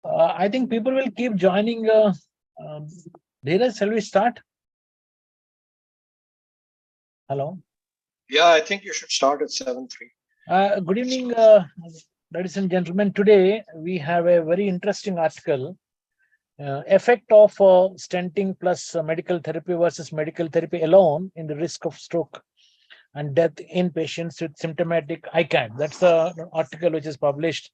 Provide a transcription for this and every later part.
I think people will keep joining. Dheeraj, shall we start? Hello. Yeah, I think you should start at 7:03. Good evening, ladies and gentlemen. Today we have a very interesting article. Effect of stenting plus medical therapy versus medical therapy alone in the risk of stroke and death in patients with symptomatic ICAD. That's the article which is published.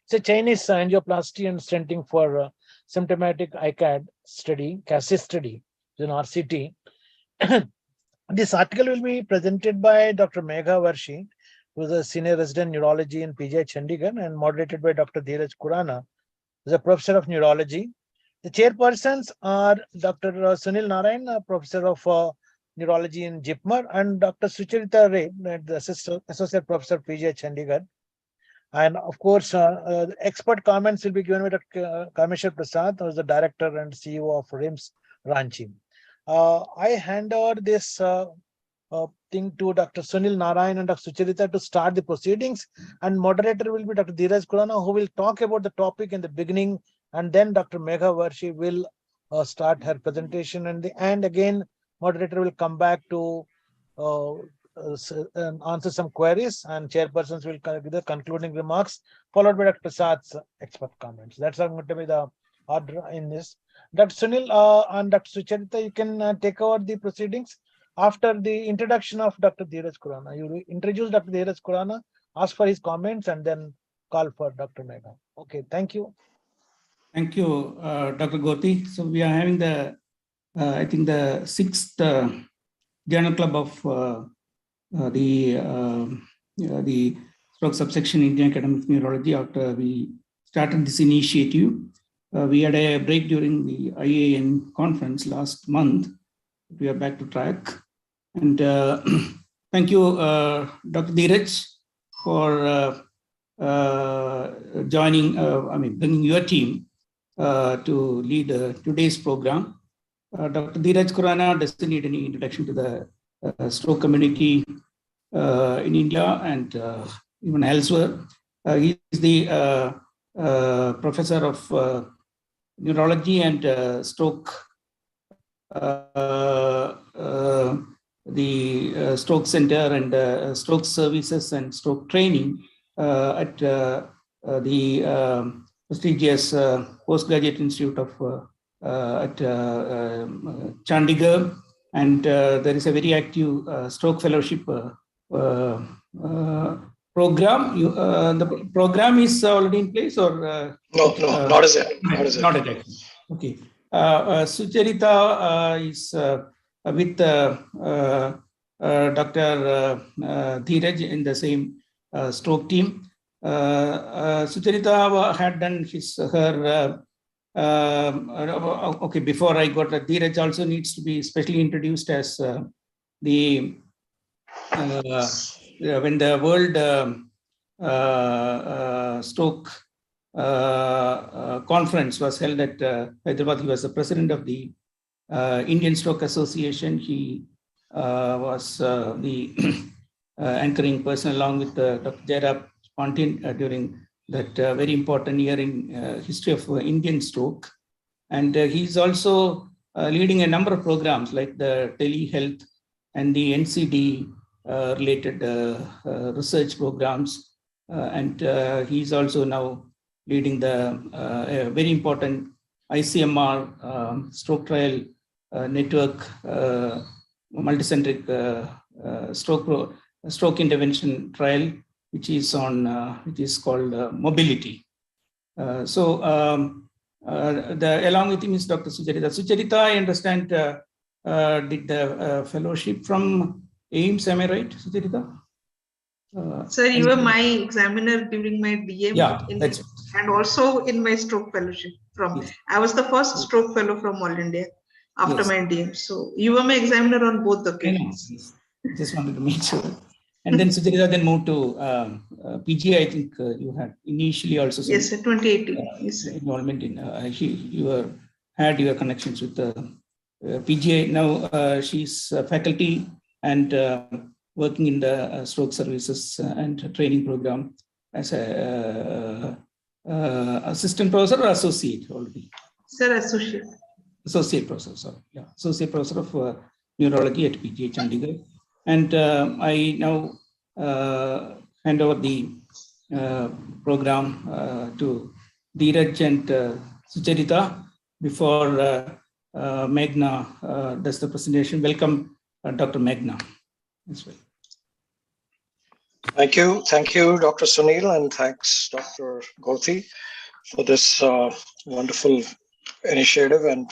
It's a Chinese angioplasty and stenting for symptomatic ICAD study, CASIS study, an RCT. This article will be presented by Dr. Megha Varshi, who is a senior resident neurology in PGI Chandigarh, and moderated by Dr. Dheeraj Kurana, who is a professor of neurology. The chairpersons are Dr. Sunil Narayan, professor of neurology in JIPMER, and Dr. Sucharita Ray, the associate professor PGI Chandigarh. And of course, expert comments will be given by Dr. Kameshwar Prasad, who is the director and CEO of RIMS Ranchi. I hand over this thing to Dr. Sunil Narayan and Dr. Sucharita to start the proceedings, and moderator will be Dr. Dheeraj Kurana, who will talk about the topic in the beginning, and then Dr. Megha Varshi will start her presentation, and again moderator will come back to answer some queries, and chairpersons will give the concluding remarks, followed by Dr. Prasad's expert comments. That's going to be the order in this. Dr. Sunil and Dr. Sucharita, you can take over the proceedings after the introduction of Dr. Dheeraj Kurana. You will introduce Dr. Dheeraj Kurana, ask for his comments, and then call for Dr. Megha. Okay, thank you. Thank you, Dr. Goti. So we are having the, I think the 6th Journal Club of the Stroke Subsection Indian Academy of Neurology after we started this initiative. We had a break during the IAN conference last month. We are back to track. And thank you, Dr. Dheeraj, for bringing your team to lead today's program. Dr. Dheeraj Kurana doesn't need any introduction to the stroke community in India and even elsewhere. He is the professor of neurology and stroke, the stroke center and stroke services and stroke training at the prestigious postgraduate institute of at Chandigarh, and there is a very active stroke fellowship program. The program is already in place, or no, not as yet. Not as yet. Okay. Sucharita is with Dr. Dheeraj in the same stroke team. Sucharita had done her. Okay, before I got Dheeraj also needs to be specially introduced as when the World Stroke Conference was held at Hyderabad. He was the president of the Indian Stroke Association. He was the anchoring person along with Dr. Jairab Pontin during that very important year in history of Indian stroke. And he's also leading a number of programs like the telehealth and the NCD related research programs. And he's also now leading the very important ICMR stroke trial network, multicentric stroke intervention trial, which is called Mobility. Along with him is Dr. Sucharita. Sucharita, I understand, did the fellowship from AIMS. Am I right, Sucharita? Sir, you were my examiner during my DM, yeah, and also in my stroke fellowship. Yes. I was the first stroke fellow from All India after Yes. my DM. So you were my examiner on both the occasions. Yes. Just wanted to make sure. And then Sucharita then moved to PGI. I think you had initially also some, yes, sir, 2018. Yes, involvement in you had your connections with PGI. Now she's faculty and working in the stroke services and training program as a assistant professor or associate already? Sir, associate. Associate professor, sorry. Yeah, associate professor of neurology at PGH Chandigarh. And I now hand over the program to Dheeraj and Sucharita before Meghna does the presentation. Welcome, Dr. Meghna as well. Thank you, Dr. Sunil, and thanks, Dr. Gothi, for this wonderful initiative and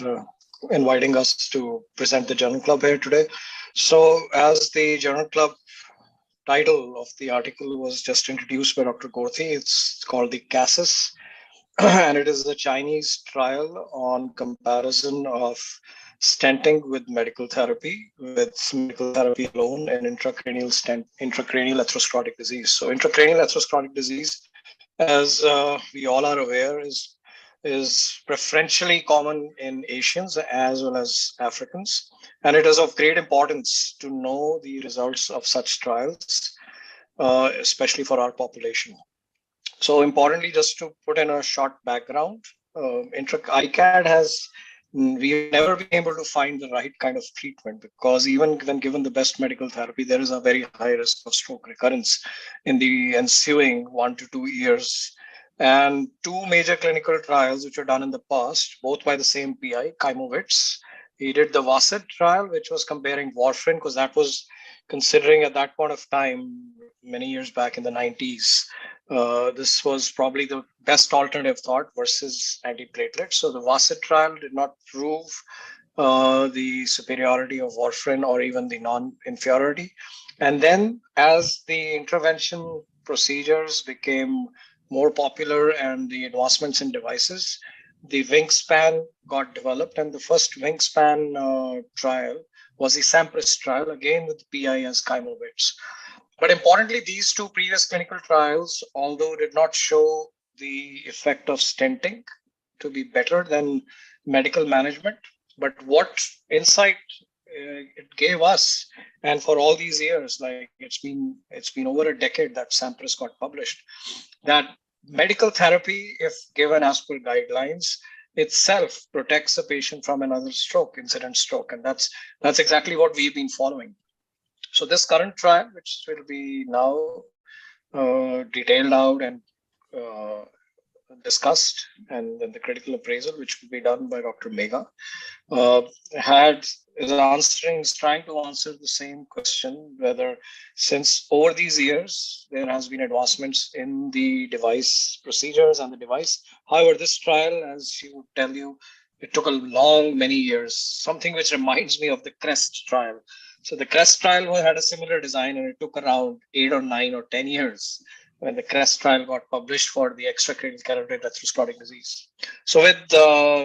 inviting us to present the Journal Club here today. So, as the Journal Club title of the article was just introduced by Dr. Gothi, it's called the CASIS, and it is a Chinese trial on comparison of stenting with medical therapy alone and intracranial atherosclerotic disease. So intracranial atherosclerotic disease, as we all are aware, is preferentially common in Asians as well as Africans. And it is of great importance to know the results of such trials, especially for our population. So importantly, just to put in a short background, we've never been able to find the right kind of treatment, because even when given the best medical therapy, there is a very high risk of stroke recurrence in the ensuing 1 to 2 years. And two major clinical trials which were done in the past, both by the same PI, Kaimovitz. He did the VASIT trial, which was comparing warfarin, because that was considering at that point of time, many years back in the 90s, this was probably the best alternative thought versus antiplatelets. So the VASIT trial did not prove the superiority of warfarin or even the non-inferiority. And then as the intervention procedures became more popular and the advancements in devices, the wingspan got developed, and the first wingspan trial was the Sampras trial, again with PI as Kaimovitz. But importantly, these two previous clinical trials, although did not show the effect of stenting to be better than medical management, but what insight it gave us, and for all these years, like it's been over a decade that Sampras got published, that medical therapy, if given as per guidelines, itself protects a patient from another stroke, incident stroke, and that's exactly what we've been following. So this current trial, which will be now detailed out and discussed, and then the critical appraisal, which will be done by Dr. Megha, is trying to answer the same question, whether since over these years, there has been advancements in the device procedures and the device. However, this trial, as she would tell you, it took many years, something which reminds me of the CREST trial. So the CREST trial had a similar design, and it took around 8 or 9 or 10 years when the CREST trial got published for the extracranial carotid atherosclerotic disease. So with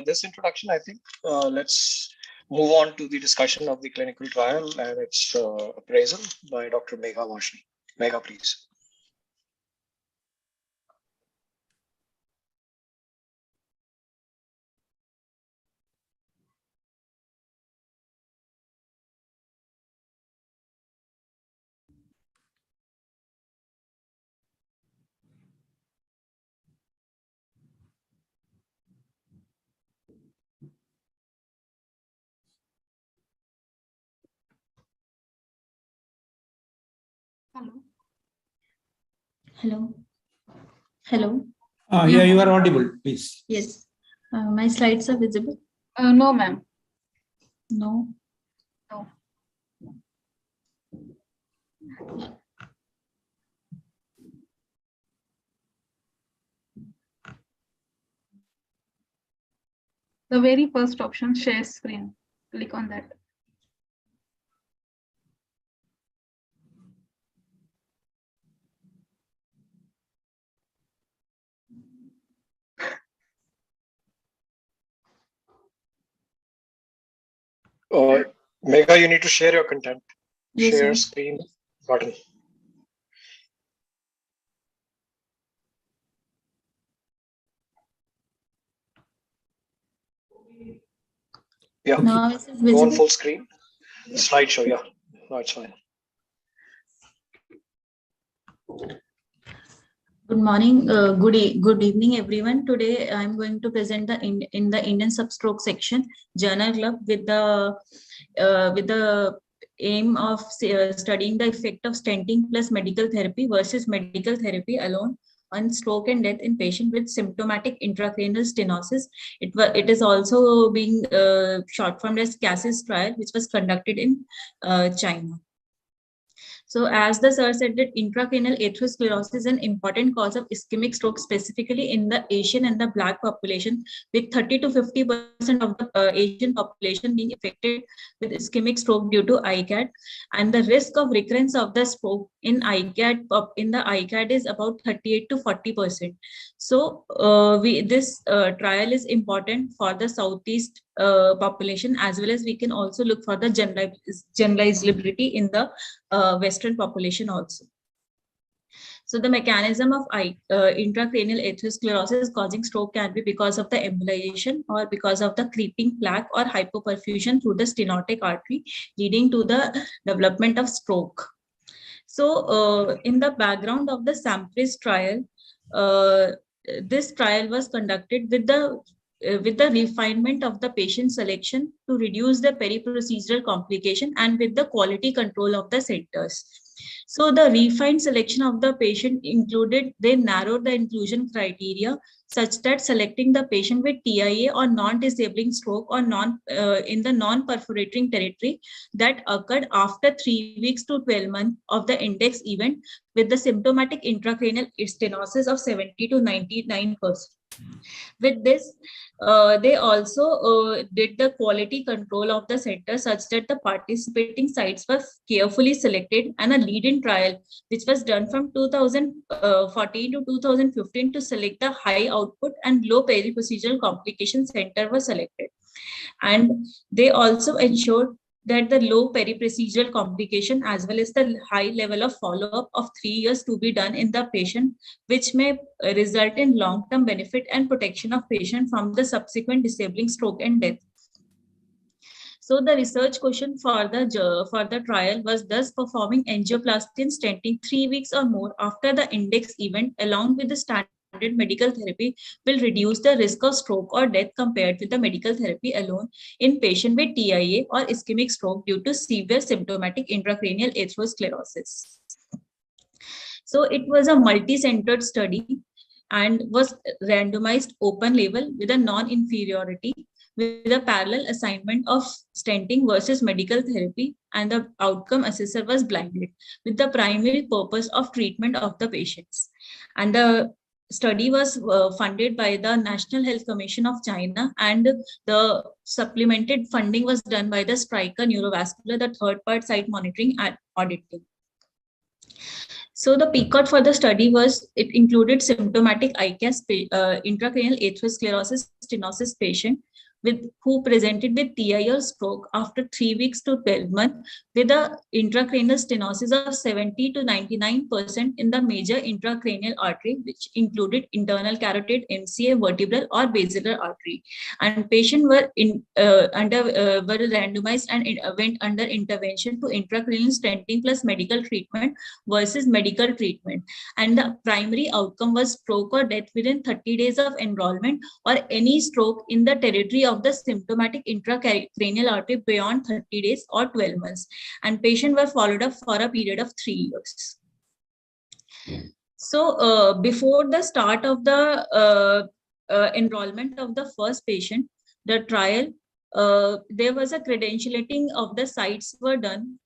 this introduction, I think let's move on to the discussion of the clinical trial and its appraisal by Dr. Megha Vashni. Megha, please. Hello. Hello. Hello. Yeah, you are audible, please. Yes. My slides are visible? No, ma'am. No. No. The very first option, share screen. Click on that. Megha, you need to share your content. Yes, Share sir. screen button. Yeah, Now is it go on visible? full screen. Slideshow, yeah. No, it's fine. Good morning, good evening, everyone. Today, I'm going to present in the Indian Substroke section Journal Club with the aim of studying the effect of stenting plus medical therapy versus medical therapy alone on stroke and death in patient with symptomatic intracranial stenosis. It is also being short formed as CASIS trial, which was conducted in China. So as the sir said that intracranial atherosclerosis is an important cause of ischemic stroke, specifically in the Asian and the Black population, with 30 to 50% of the Asian population being affected with ischemic stroke due to ICAD. And the risk of recurrence of the stroke in the ICAD is about 38 to 40%. So this trial is important for the Southeast population, as well as we can also look for the generalizability in the Western population also. So the mechanism of intracranial atherosclerosis causing stroke can be because of the embolization or because of the creeping plaque or hypoperfusion through the stenotic artery, leading to the development of stroke. So in the background of the Sampris trial, this trial was conducted with the refinement of the patient selection to reduce the periprocedural complication and with the quality control of the centers. So the refined selection of the patient included, they narrowed the inclusion criteria such that selecting the patient with TIA or non-disabling stroke or in the non-perforating territory that occurred after 3 weeks to 12 months of the index event with the symptomatic intracranial stenosis of 70 to 99%. With this, they also did the quality control of the center such that the participating sites were carefully selected, and a lead-in trial, which was done from 2014 to 2015 to select the high output and low periprocedural complication center was selected. And they also ensured that the low periprocedural complication as well as the high level of follow-up of 3 years to be done in the patient, which may result in long-term benefit and protection of patient from the subsequent disabling stroke and death. So the research question for the trial was thus performing angioplasty and stenting 3 weeks or more after the index event along with the standard medical therapy will reduce the risk of stroke or death compared with the medical therapy alone in patient with TIA or ischemic stroke due to severe symptomatic intracranial atherosclerosis. So it was a multi-centered study and was randomized open label with a non-inferiority with a parallel assignment of stenting versus medical therapy, and the outcome assessor was blinded with the primary purpose of treatment of the patients. And the study was funded by the National Health Commission of China, and the supplemented funding was done by the Stryker Neurovascular, the third-party site monitoring and auditing. So the PCOT for the study it included symptomatic ICAS intracranial atherosclerosis stenosis patient who presented with TIA or stroke after 3 weeks to 12 months with a intracranial stenosis of 70 to 99% in the major intracranial artery, which included internal carotid, MCA, vertebral or basilar artery. And patients were randomized and went under intervention to intracranial stenting plus medical treatment versus medical treatment. And the primary outcome was stroke or death within 30 days of enrollment or any stroke in the territory of the symptomatic intracranial artery beyond 30 days or 12 months. And patients were followed up for a period of 3 years. So before the start of the enrollment of the first patient, the trial, there was a credentialing of the sites were done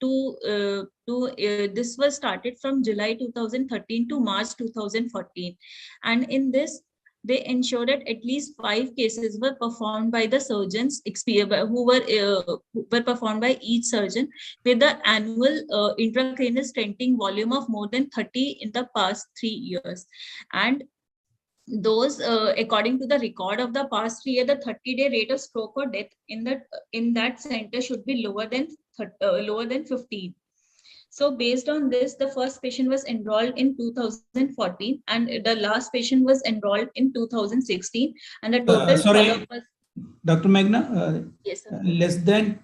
this was started from July 2013 to March 2014. And in this, they ensured that at least 5 cases were performed by the surgeons who were performed by each surgeon with the annual intracranial stenting volume of more than 30 in the past 3 years. And those, according to the record of the past 3 years, the 30-day rate of stroke or death in that center should be lower than 15. So based on this, the first patient was enrolled in 2014 and the last patient was enrolled in 2016. And the total sorry, was, Dr. Meghna, yes, sir. Less than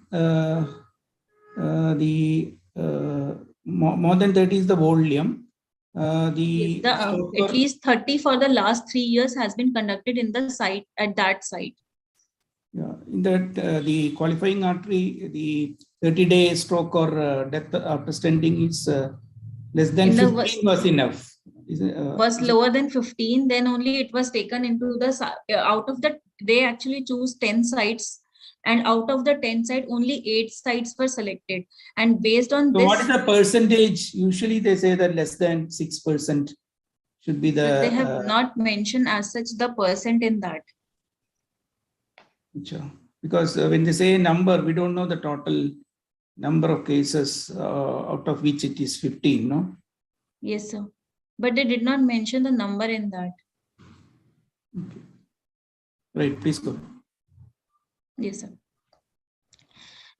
more than 30 is the volume. The at least 30 for the last 3 years has been conducted in the site, at that site. Yeah, in that the qualifying artery, the 30-day stroke or death after stenting is less than 15 was enough. Was lower than 15, then only it was taken into the, out of the, they actually choose 10 sites, and out of the 10 sites, only 8 sites were selected. And based on this. What is the percentage? Usually they say that less than 6% should be the. But they have not mentioned as such the percent in that. Sure. Because when they say number, we don't know the total number of cases out of which it is 15, no? Yes, sir. But they did not mention the number in that. Okay. Right, please go. Yes, sir.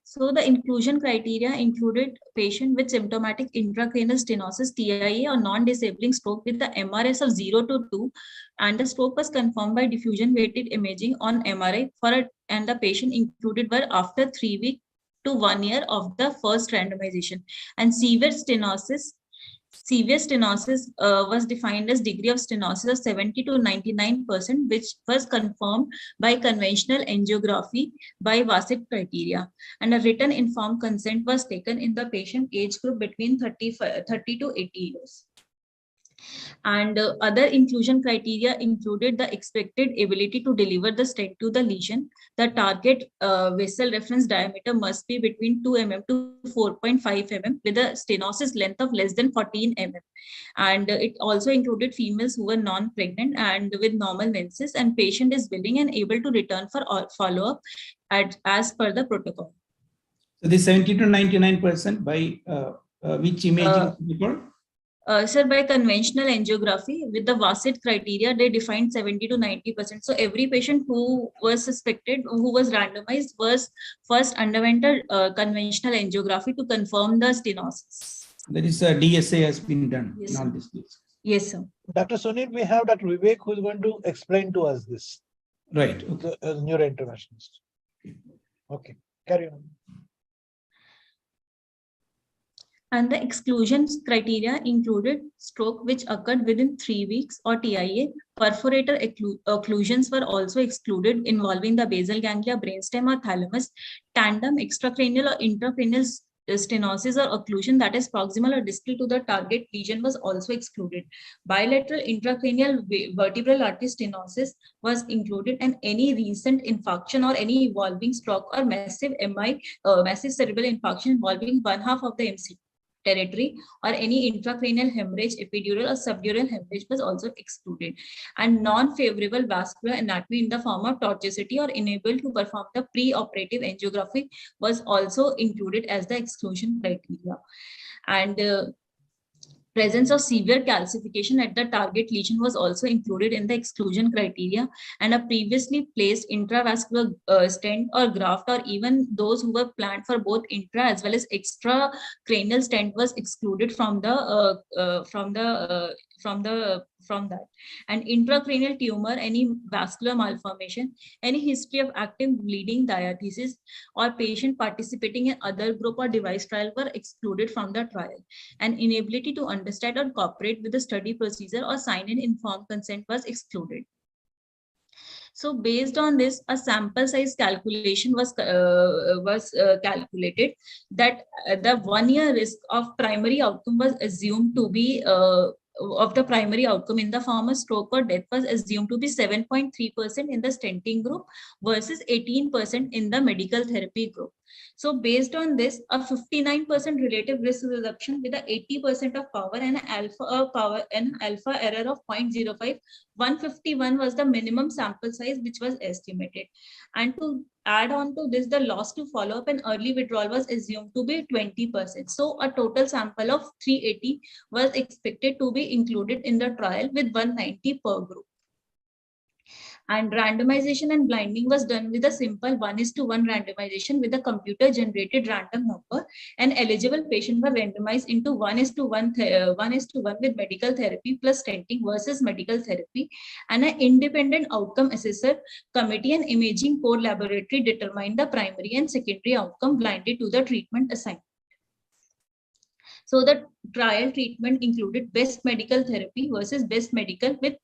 So the inclusion criteria included patient with symptomatic intracranial stenosis, TIA, or non-disabling stroke with the MRS of 0 to 2, and the stroke was confirmed by diffusion weighted imaging on MRI and the patient included were after 3 weeks to 1 year of the first randomization. And severe stenosis was defined as degree of stenosis of 70 to 99%, which was confirmed by conventional angiography by Vasek criteria. And a written informed consent was taken in the patient age group between 30 to 80 years. And other inclusion criteria included the expected ability to deliver the stent to the lesion. The target vessel reference diameter must be between 2 mm to 4.5 mm with a stenosis length of less than 14 mm. And it also included females who were non-pregnant and with normal menses, and patient is willing and able to return for follow-up as per the protocol. So the 70 to 99% by which imaging report? Sir, by conventional angiography with the Vasek criteria, they defined 70 to 90%. So every patient who was suspected, who was randomized, was first underwent a conventional angiography to confirm the stenosis. That is a DSA has been done. Yes, not sir. this case. Yes, sir. Dr. Sunil, we have Dr. Vivek who is going to explain to us this. Right. Okay. The neurointerventionist. Okay, carry on. And the exclusion criteria included stroke which occurred within 3 weeks or TIA. Perforator occlusions were also excluded involving the basal ganglia, brainstem, or thalamus. Tandem extracranial or intracranial stenosis or occlusion that is proximal or distal to the target lesion was also excluded. Bilateral intracranial vertebral artery stenosis was included, and any recent infarction or any evolving stroke or massive MI, massive cerebral infarction involving one half of the MC territory or any intracranial hemorrhage, epidural or subdural hemorrhage was also excluded. And non-favorable vascular anatomy in the form of tortuosity or unable to perform the pre-operative angiography was also included as the exclusion criteria. And presence of severe calcification at the target lesion was also included in the exclusion criteria, and a previously placed intravascular stent or graft, or even those who were planned for both intra as well as extracranial stent was excluded from that. And intracranial tumor, any vascular malformation, any history of active bleeding, diathesis, or patient participating in other group or device trial were excluded from the trial. And inability to understand or cooperate with the study procedure or sign an informed consent was excluded. So based on this, a sample size calculation was calculated that the 1 year risk of primary outcome was assumed to be of the primary outcome in the form of stroke or death was assumed to be 7.3% in the stenting group versus 18% in the medical therapy group. So based on this, a 59% relative risk reduction with a 80% of power and an alpha error of 0.05, 151 was the minimum sample size which was estimated. And to add on to this, the loss to follow-up and early withdrawal was assumed to be 20%. So a total sample of 380 was expected to be included in the trial with 190 per group. And randomization and blinding was done with a simple 1:1 randomization with a computer generated random number, and eligible patients were randomized into 1:1 with medical therapy plus stenting versus medical therapy, and an independent outcome assessor committee and imaging core laboratory determined the primary and secondary outcome blinded to the treatment assignment. So the trial treatment included best medical therapy versus best medical with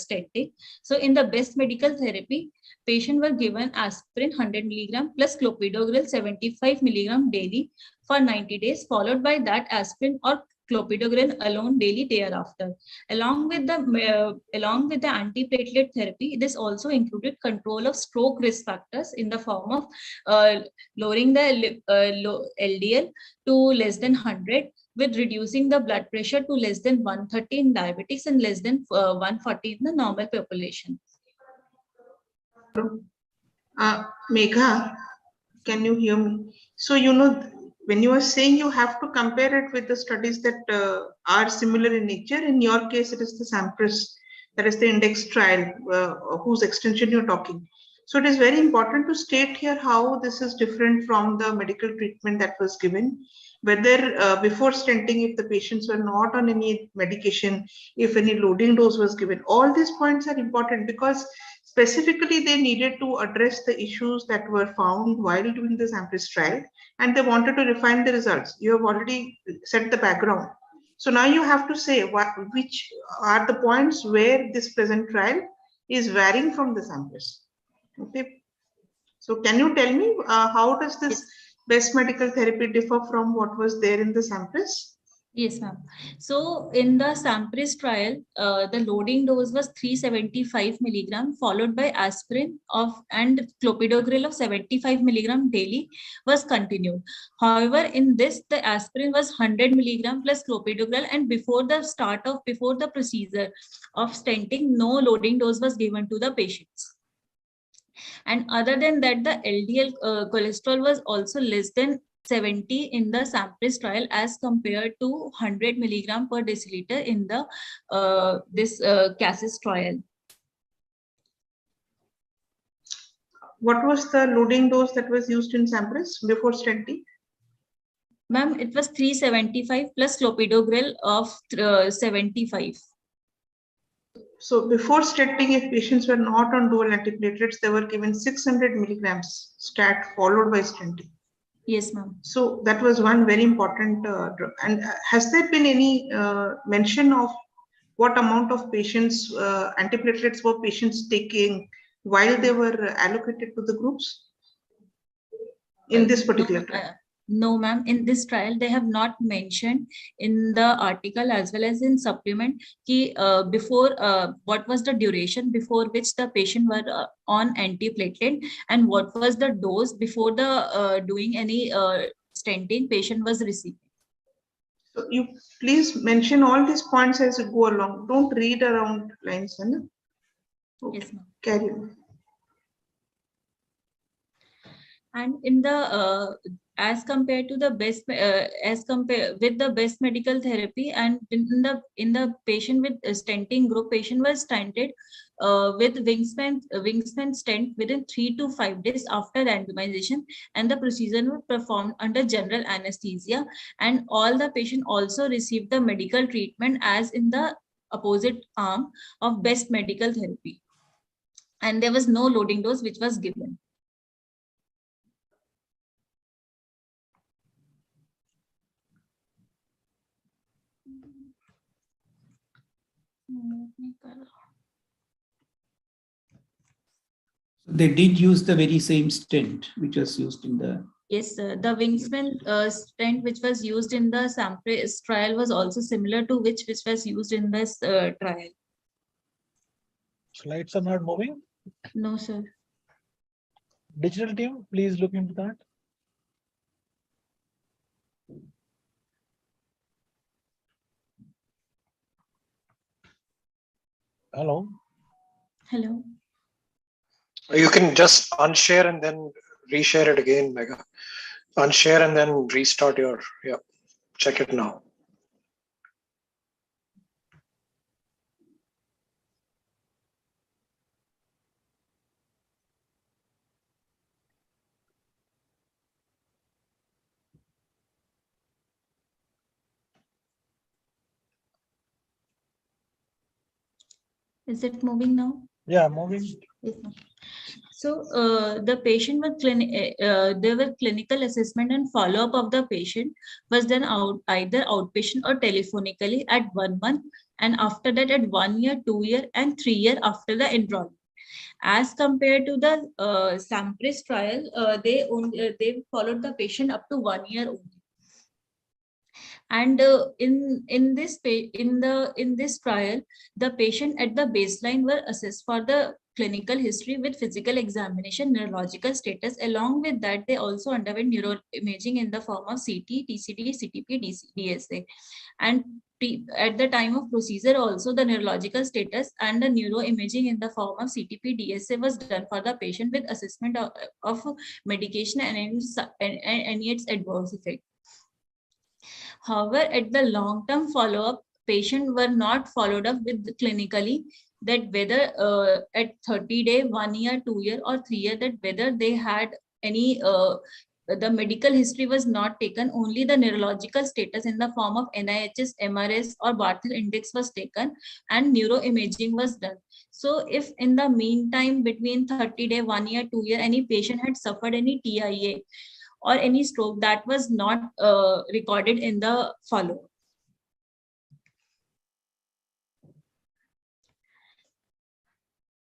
stenting. So in the best medical therapy, patient were given aspirin 100 milligram plus clopidogrel 75 milligram daily for 90 days, followed by that aspirin or clopidogrel alone daily thereafter. Along with the antiplatelet therapy, this also included control of stroke risk factors in the form of lowering the LDL to less than 100, with reducing the blood pressure to less than 130 in diabetics and less than 140 in the normal population. Megha, can you hear me? So, when you are saying you have to compare it with the studies that are similar in nature, in your case, it is the SAMPRIS, that is the index trial, whose extension you're talking. So it is very important to state here how this is different from the medical treatment that was given, whether before stenting, if the patients were not on any medication, if any loading dose was given. All these points are important because specifically they needed to address the issues that were found while doing the SAMPRIS trial, and they wanted to refine the results. You have already set the background. So now you have to say which are the points where this present trial is varying from the SAMPRIS. Okay. So can you tell me how does this best medical therapy differ from what was there in the SAMPRIS? Yes, ma'am. So in the SAMPRIS trial, the loading dose was 375 milligram, followed by aspirin and clopidogrel of 75 milligram daily was continued. However, in this, the aspirin was 100 milligram plus clopidogrel, and before the procedure of stenting, no loading dose was given to the patients. And other than that, the LDL cholesterol was also less than 70 in the SAMPRIS trial as compared to 100 milligram per deciliter in the CASIS trial. What was the loading dose that was used in SAMPRIS before stenting? Ma'am, it was 375 plus clopidogrel of 75. So before stenting, if patients were not on dual antiplatelets, they were given 600 milligrams stat followed by stenting. Yes, ma'am. So that was one very important drug. And has there been any mention of what amount of patients, antiplatelets were patients taking while they were allocated to the groups in this particular trial? No, ma'am. In this trial, they have not mentioned in the article as well as in supplement what was the duration before which the patient were on antiplatelet and what was the dose before the doing any stenting patient was receiving. So you please mention all these points as you go along. Don't read around lines. Okay. Yes, ma'am. Carry on. And in the as compared to the best with the best medical therapy, and in the patient with stenting group, patient was stented with wingspan stent within 3 to 5 days after randomization, and the procedure was performed under general anesthesia, and all the patient also received the medical treatment as in the opposite arm of best medical therapy, and there was no loading dose which was given. They did use the very same stent which was used in the... Yes, sir. The wingspan stent which was used in the SAMPRIS trial was also similar to which was used in this trial. Slides are not moving? No, sir. Digital team, please look into that. Hello. Hello. You can just unshare and then reshare it again, Megha. Unshare and then restart your, check it now. Is it moving now? Yeah, moving. Yes, So the patient was there were clinical assessment and follow-up of the patient was done either outpatient or telephonically at 1 month, and after that at 1 year, 2 year, and 3 year after the enrollment. As compared to the Sampris trial, they followed the patient up to 1 year only. And in this trial, the patient at the baseline were assessed for the clinical history with physical examination, neurological status. Along with that, they also underwent neuroimaging in the form of CT, TCT, CTP, DSA. And at the time of procedure also, the neurological status and the neuroimaging in the form of CTP, DSA was done for the patient with assessment of medication and its adverse effect. However, at the long-term follow-up, patients were not followed up with clinically, that whether at 30-day, 1 year, 2 year, or 3 year, that whether they had any, the medical history was not taken, only the neurological status in the form of NIHS, MRS, or Barthel index was taken, and neuroimaging was done. So if in the meantime, between 30-day, 1 year, 2 year, any patient had suffered any TIA, or any stroke, that was not recorded in the follow-up.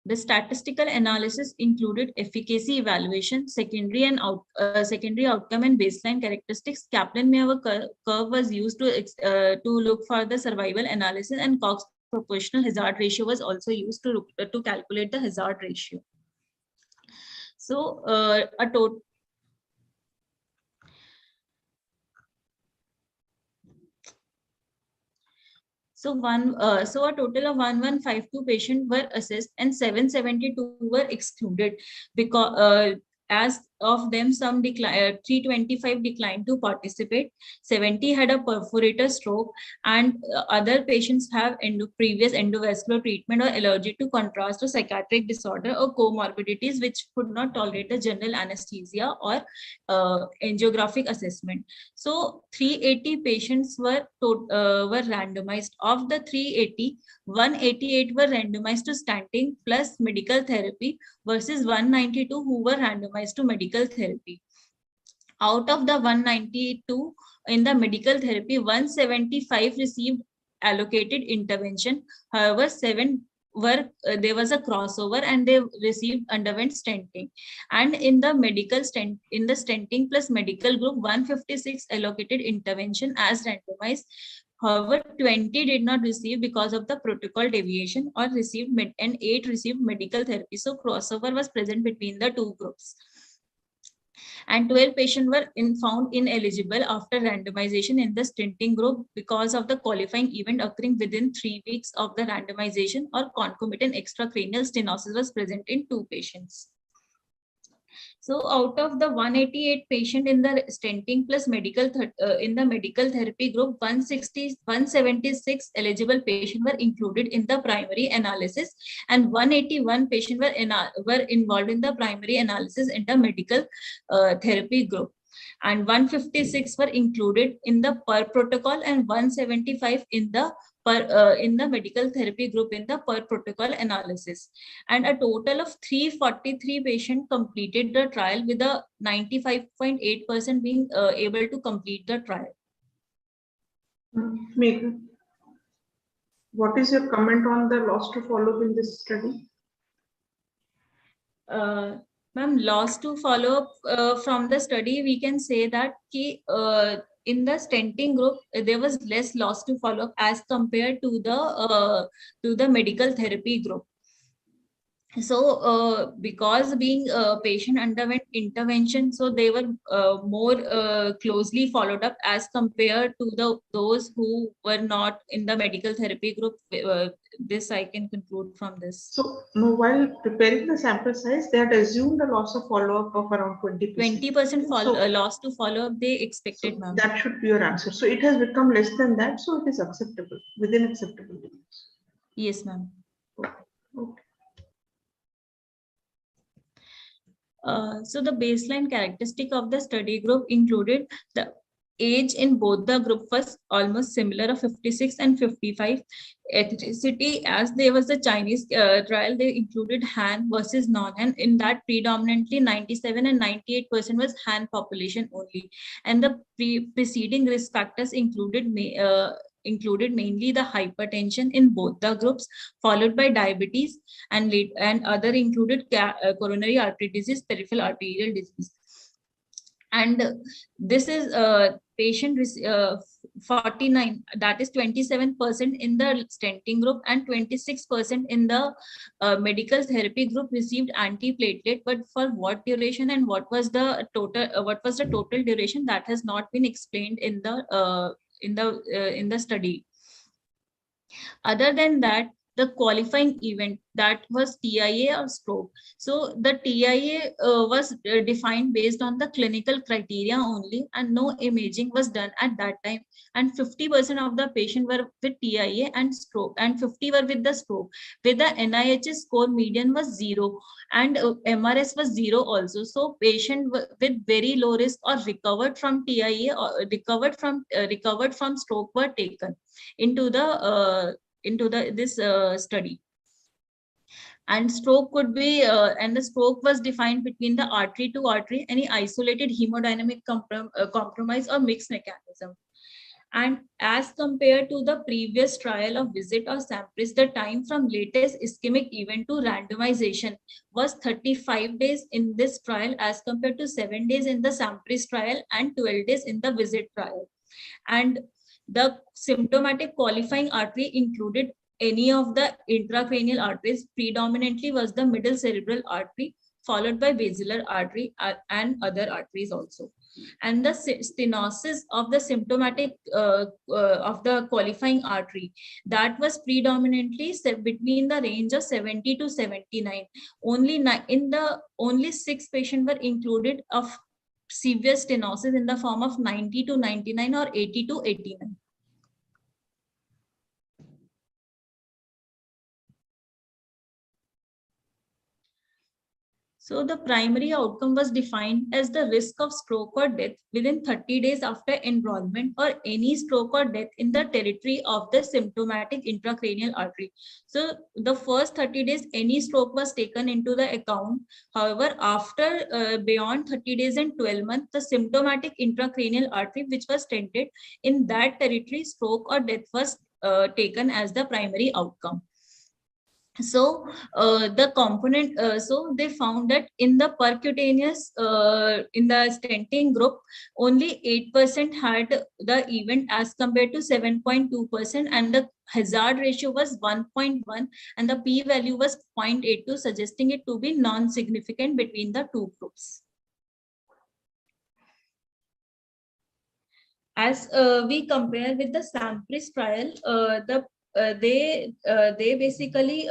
The statistical analysis included efficacy evaluation, secondary outcome, and baseline characteristics. Kaplan-Meier curve was used to look for the survival analysis, and Cox proportional hazard ratio was also used to calculate the hazard ratio. So a total. So a total of 1152 patients were assessed and 772 were excluded, because as of them, some 325 declined to participate, 70 had a perforator stroke, and other patients have previous endovascular treatment or allergy to contrast or psychiatric disorder or comorbidities which could not tolerate the general anesthesia or angiographic assessment. So 380 patients were randomized. Of the 380, 188 were randomized to stanting plus medical therapy versus 192 who were randomized to medical therapy. Out of the 192 in the medical therapy, 175 received allocated intervention. However, 7 were there was a crossover and they underwent stenting. And in the stenting plus medical group, 156 allocated intervention as randomized. However, 20 did not receive because of the protocol deviation, or received and 8 received medical therapy. So crossover was present between the two groups. And 12 patients were found ineligible after randomization in the stenting group because of the qualifying event occurring within 3 weeks of the randomization, or concomitant extracranial stenosis was present in 2 patients. So out of the 188 patient in the stenting plus in the medical therapy group, 176 eligible patients were included in the primary analysis, and 181 patients were involved in the primary analysis in the medical therapy group. And 156 were included in the per protocol, and 175 in the medical therapy group in the per protocol analysis. And a total of 343 patients completed the trial, with a 95.8% being able to complete the trial. Megha, what is your comment on the loss to follow-up in this study? Ma'am, loss to follow-up from the study, we can say that in the stenting group, there was less loss to follow-up as compared to the medical therapy group. So because being patient underwent intervention, so they were more closely followed up as compared to those who were not in the medical therapy group. This I can conclude from this. So no, while preparing the sample size, they had assumed a loss of follow-up of around 20%. 20% loss to follow-up they expected, so ma'am. that should be your answer. So it has become less than that, so it is acceptable, within acceptable limits. Yes, ma'am. Okay. So the baseline characteristic of the study group included the Age in both the group was almost similar of 56 and 55. Ethnicity, as there was the Chinese trial, they included Han versus non-Han. In that, predominantly 97 and 98% was Han population only. And the preceding risk factors included mainly the hypertension in both the groups, followed by diabetes, and other included coronary artery disease, peripheral arterial disease. And this is patient 49, that is 27% in the stenting group, and 26% in the medical therapy group received antiplatelet. But for what duration and what was the total duration, that has not been explained in the study. Other than that, the qualifying event, that was TIA or stroke. So the TIA was defined based on the clinical criteria only, and no imaging was done at that time. And 50% of the patient were with TIA and stroke, and 50 were with the stroke. With the NIH's score, median was 0, and MRS was 0 also. So patient with very low risk or recovered from TIA or recovered from stroke were taken into this study. And stroke could be and the stroke was defined between the artery to artery, any isolated hemodynamic compromise or mixed mechanism. And as compared to the previous trial of VISIT or SAMPRIS, the time from latest ischemic event to randomization was 35 days in this trial, as compared to 7 days in the SAMPRIS trial and 12 days in the VISIT trial. And the symptomatic qualifying artery included any of the intracranial arteries. Predominantly was the middle cerebral artery, followed by basilar artery and other arteries also. And the stenosis of the symptomatic of the qualifying artery, that was predominantly between the range of 70 to 79. Only 6 patients were included of severe stenosis in the form of 90 to 99 or 80 to 89. So the primary outcome was defined as the risk of stroke or death within 30 days after enrollment, or any stroke or death in the territory of the symptomatic intracranial artery. So the first 30 days, any stroke was taken into the account. However, after beyond 30 days and 12 months, the symptomatic intracranial artery which was stented, in that territory, stroke or death was taken as the primary outcome. So the component, so they found that in the percutaneous, in the stenting group, only 8% had the event as compared to 7.2%, and the hazard ratio was 1.1, and the p-value was 0.82, suggesting it to be non-significant between the two groups. As we compare with the SAMPRIS trial, they basically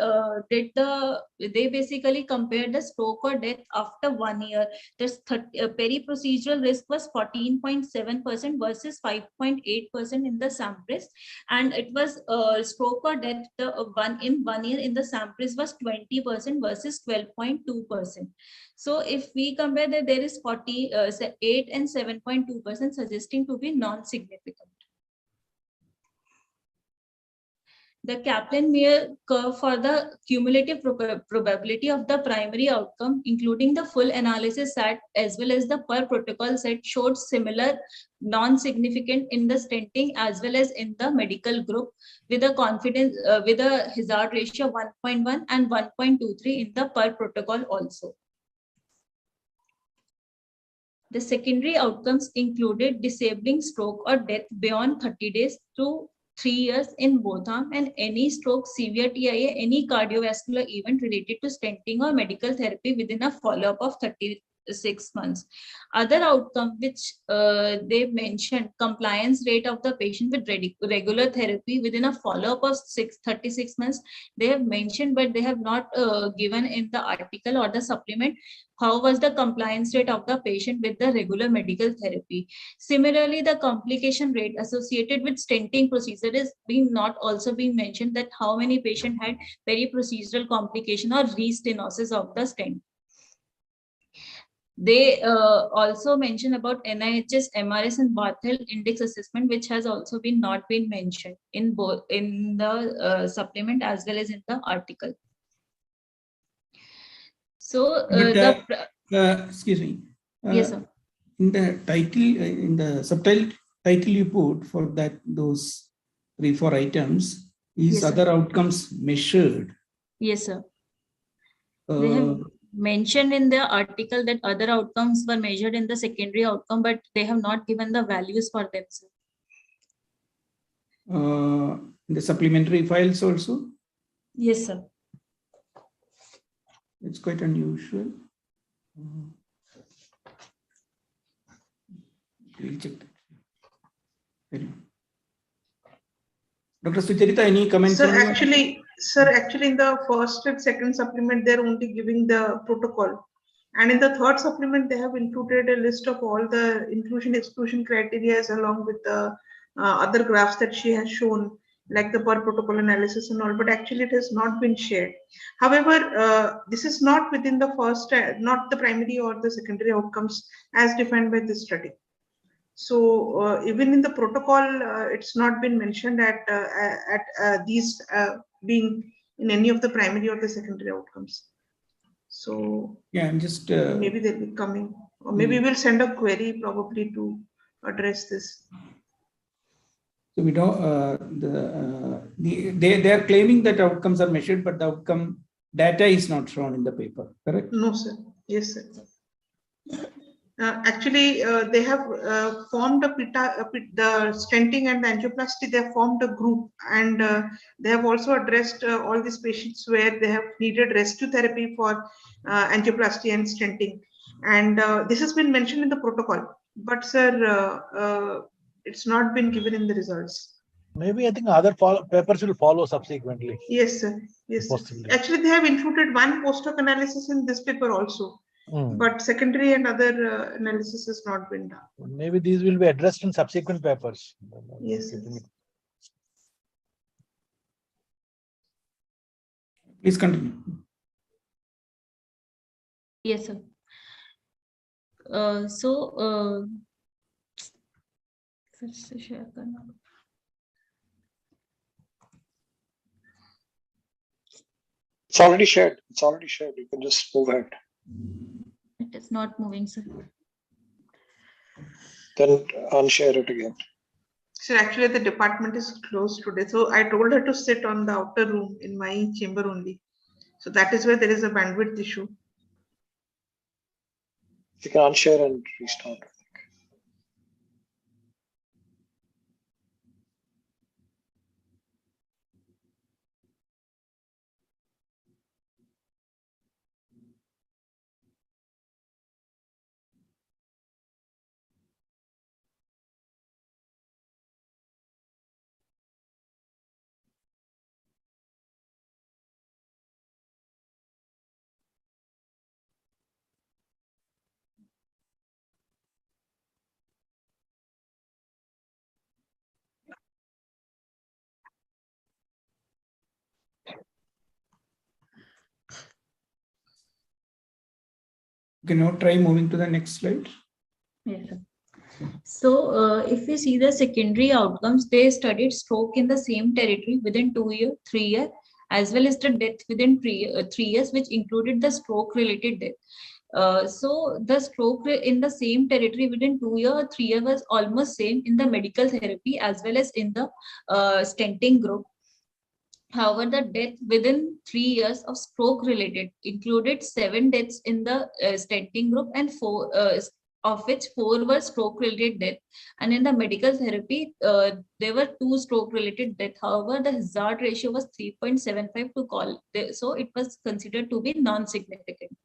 compared the stroke or death after 1 year. This peri-procedural risk was 14.7% versus 5.8% in the SAMPRIS, and it was stroke or death in 1 year in the SAMPRIS was 20% versus 12.2%. So if we compare that, there is 48 and 7.2%, suggesting to be non-significant. The Kaplan-Meier curve for the cumulative probability of the primary outcome, including the full analysis set as well as the per protocol set, showed similar non-significant in the stenting as well as in the medical group, with a confidence with a hazard ratio 1.1 and 1.23 in the per protocol also. The secondary outcomes included disabling stroke or death beyond 30 days to 3 years in both arms, and any stroke, severe TIA, any cardiovascular event related to stenting or medical therapy within a follow-up of 36 months. Other outcome which they mentioned, compliance rate of the patient with regular therapy within a follow-up of 36 months, they have mentioned, but they have not given in the article or the supplement how was the compliance rate of the patient with the regular medical therapy. Similarly, the complication rate associated with stenting procedure is not also being mentioned, that how many patients had peri-procedural complication or restenosis of the stent. They also mention about NIH's MRS and Bath Health Index assessment, which has also been not been mentioned in both in the supplement as well as in the article. So excuse me. Yes, sir. In the title, in the subtitle title you put for that, those 3-4 items, is Yes, sir. other outcomes measured. Yes, sir. They have mentioned in the article that other outcomes were measured in the secondary outcome, but they have not given the values for them, sir. In the supplementary files also? Yes, sir. It's quite unusual. We'll check that. Dr. Sucharita, any comments? Sir, actually, in the first and second supplement, they're only giving the protocol. And in the third supplement, they have included a list of all the inclusion-exclusion criteria along with the other graphs that she has shown, like the per protocol analysis and all, but actually it has not been shared. However, this is not within the first, not the primary or the secondary outcomes as defined by this study. So even in the protocol, it's not been mentioned at these being in any of the primary or the secondary outcomes. So yeah, I'm just maybe they'll be coming, or maybe we'll send a query probably to address this. So we don't. They are claiming that outcomes are measured, but the outcome data is not shown in the paper. Correct? No, sir. Yes, sir. Actually, they have formed the stenting and the angioplasty. They have formed a group, and they have also addressed all these patients where they have needed rescue therapy for angioplasty and stenting. And this has been mentioned in the protocol, but sir, it's not been given in the results. Maybe I think other papers will follow subsequently. Yes, sir. Yes, sir. Possibly. Actually, they have included one post-hoc analysis in this paper also. But secondary and other analysis has not been done. Maybe these will be addressed in subsequent papers. Yes. Please continue. Yes, sir. It's already shared. It's already shared. You can just move ahead. It is not moving, sir. Then unshare it again. So actually the department is closed today. So I told her to sit on the outer room in my chamber only. So that is where there is a bandwidth issue. You can unshare and restart. You can now try moving to the next slide. Yes, sir. So if we see the secondary outcomes, they studied stroke in the same territory within 2 years, 3 years, as well as the death within 3 years, which included the stroke related death. So the stroke in the same territory within 2 years or 3 years was almost same in the medical therapy as well as in the stenting group. However, the death within 3 years of stroke related included 7 deaths in the stenting group and 4 of which 4 were stroke related death. And in the medical therapy, there were 2 stroke related death. However, the hazard ratio was 3.75 to call. So it was considered to be non-significant.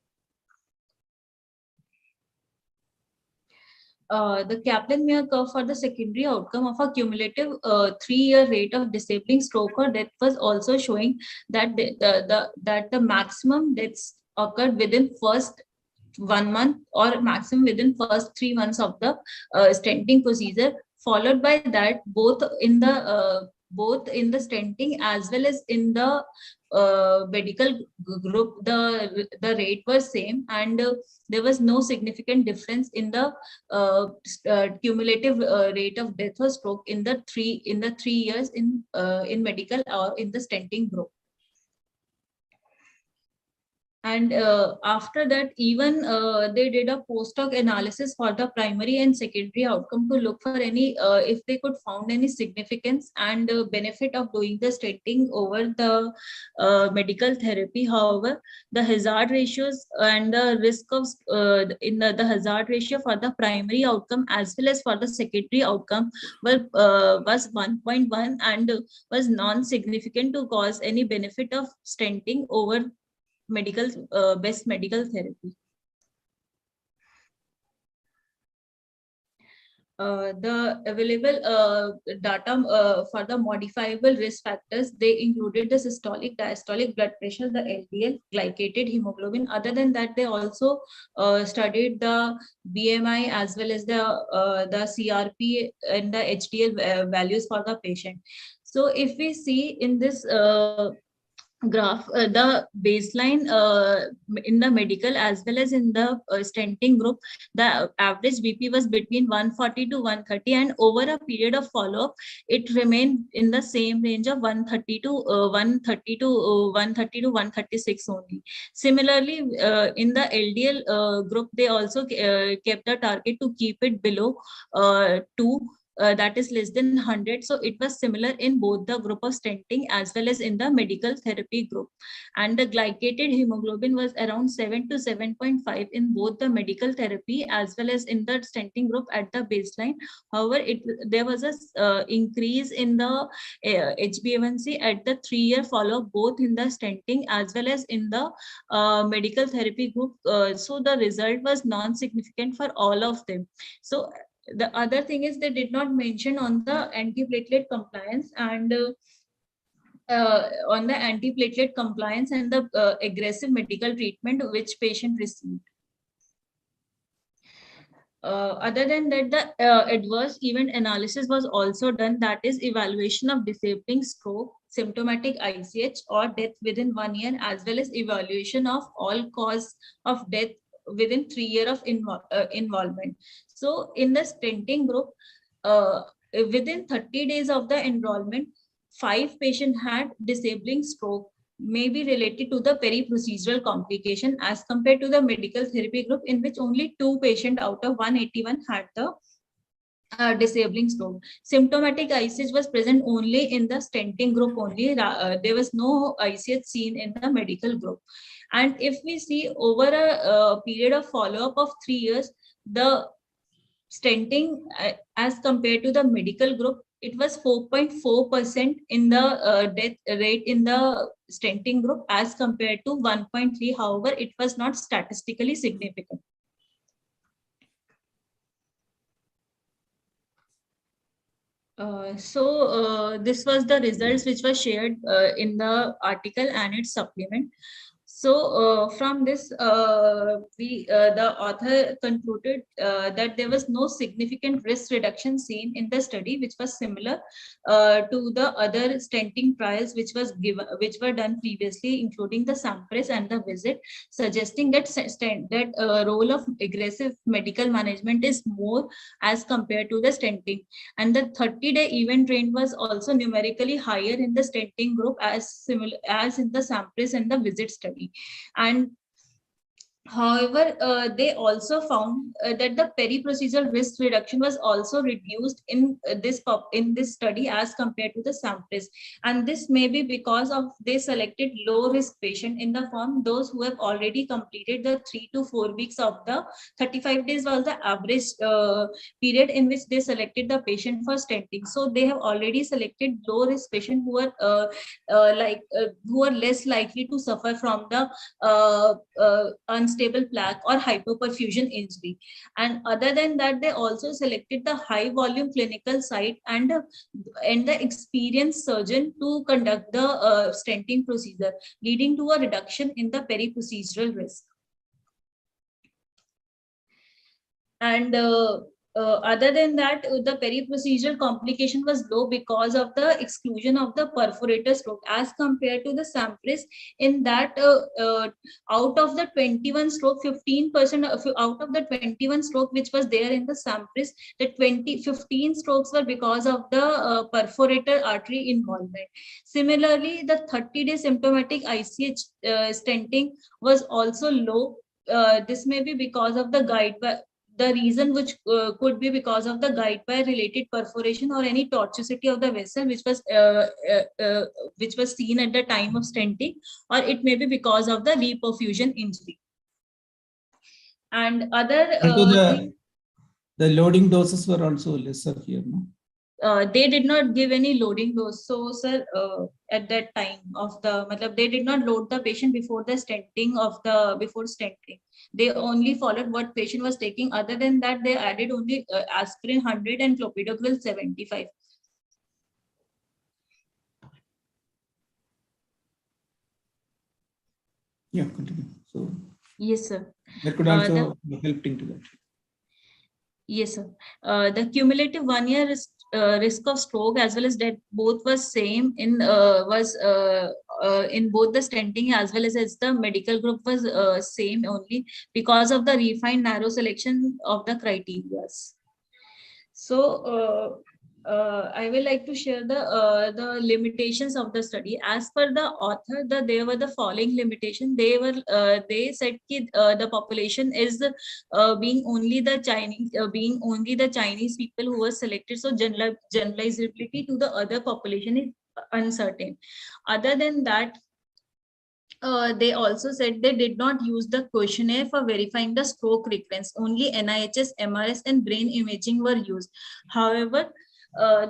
The Kaplan-Meier curve for the secondary outcome of a cumulative 3-year rate of disabling stroke or death was also showing that the maximum deaths occurred within first 1 month or maximum within first 3 months of the stenting procedure. Followed by that, both in the both in the stenting as well as in the medical group, the rate was same, and there was no significant difference in the cumulative rate of death or stroke in the 3 years in medical or in the stenting group. And after that, even they did a post-hoc analysis for the primary and secondary outcome to look for any, if they could found any significance and benefit of doing the stenting over the medical therapy. However, the hazard ratios and the risk of in the hazard ratio for the primary outcome as well as for the secondary outcome was 1.1 and was non-significant to cause any benefit of stenting over medical best medical therapy. The available data for the modifiable risk factors, they included the systolic, diastolic blood pressure, the LDL, glycated hemoglobin. Other than that, they also studied the BMI as well as the CRP and the HDL values for the patient. So if we see in this graph, the baseline in the medical as well as in the stenting group, the average BP was between 140 to 130, and over a period of follow-up, it remained in the same range of 130 to 136 only. Similarly, in the LDL group, they also kept the target to keep it below 2. That is less than 100. So it was similar in both the group of stenting as well as in the medical therapy group. And the glycated hemoglobin was around 7 to 7.5 in both the medical therapy as well as in the stenting group at the baseline. However, there was a increase in the HbA1c at the 3-year follow-up, both in the stenting as well as in the medical therapy group. So the result was non-significant for all of them. So the other thing is they did not mention on the antiplatelet compliance and on the antiplatelet compliance and the aggressive medical treatment which patient received. Other than that, the adverse event analysis was also done, that is evaluation of disabling stroke, symptomatic ICH or death within 1 year, as well as evaluation of all cause of death within 3 years of involvement. So in the stenting group, within 30 days of the enrollment, 5 patients had disabling stroke, may be related to the peri-procedural complication, as compared to the medical therapy group, in which only 2 patients out of 181 had the disabling stroke. Symptomatic ICH was present only in the stenting group only. There was no ICH seen in the medical group. And if we see over a period of follow-up of 3 years, the stenting as compared to the medical group, it was 4.4% in the death rate in the stenting group as compared to 1.3. However, it was not statistically significant. This was the results which was shared in the article and its supplement. So from this, the author concluded that there was no significant risk reduction seen in the study, which was similar to the other stenting trials which were done previously, including the SAMPRESS and the VISIT, suggesting that role of aggressive medical management is more as compared to the stenting. And the 30-day event rate was also numerically higher in the stenting group as similar as in the SAMPRESS and the VISIT study. And however, they also found that the peri-procedural risk reduction was also reduced in this study as compared to the SAMPRESS, and this may be because of they selected low-risk patient in the form those who have already completed the 3 to 4 weeks of the 35 days was the average period in which they selected the patient for stenting. So they have already selected low-risk patient who are less likely to suffer from the unstable plaque or hypoperfusion injury. And other than that, they also selected the high volume clinical site and the experienced surgeon to conduct the stenting procedure, leading to a reduction in the peri-procedural risk. And Other than that, the peri-procedural complication was low because of the exclusion of the perforator stroke as compared to the Sampras. In that, out of the 21 stroke, 15% out of the 21 stroke which was there in the Sampras, the 15 strokes were because of the perforator artery involvement. Similarly, the 30-day symptomatic ICH stenting was also low. This may be because of the guide wire. The reason which could be because of the guide wire related perforation or any tortuosity of the vessel which was seen at the time of stenting, or it may be because of the reperfusion injury. And other the loading doses were also lesser here, no? They did not give any loading dose. So, sir, at that time of the, they did not load the patient before the stenting before stenting. They only followed what patient was taking. Other than that, they added only aspirin 100 and clopidogrel 75. Yeah, continue. So yes, sir. That could also help into that. Yes, sir. The cumulative 1 year risk of stroke as well as death both was same in in both the stenting as well as the medical group was same only because of the refined narrow selection of the criteria. So I will like to share the limitations of the study. As per the author, there were the following limitation. They said that the population is being only the Chinese people who were selected. So generalizability to the other population is uncertain. Other than that, they also said they did not use the questionnaire for verifying the stroke recurrence. Only NIHS, MRS, and brain imaging were used. However,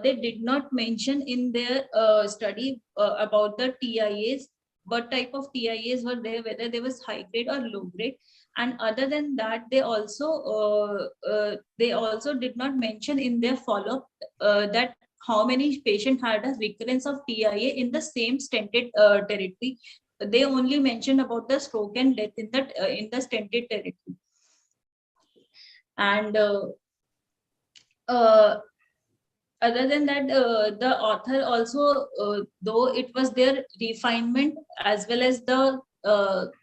they did not mention in their study about the TIAs, what type of TIAs were there, whether they was high grade or low grade. And other than that, they also did not mention in their follow-up that how many patients had a recurrence of TIA in the same stented territory. They only mentioned about the stroke and death in the stented territory. And other than that, the author also, though it was their refinement as well as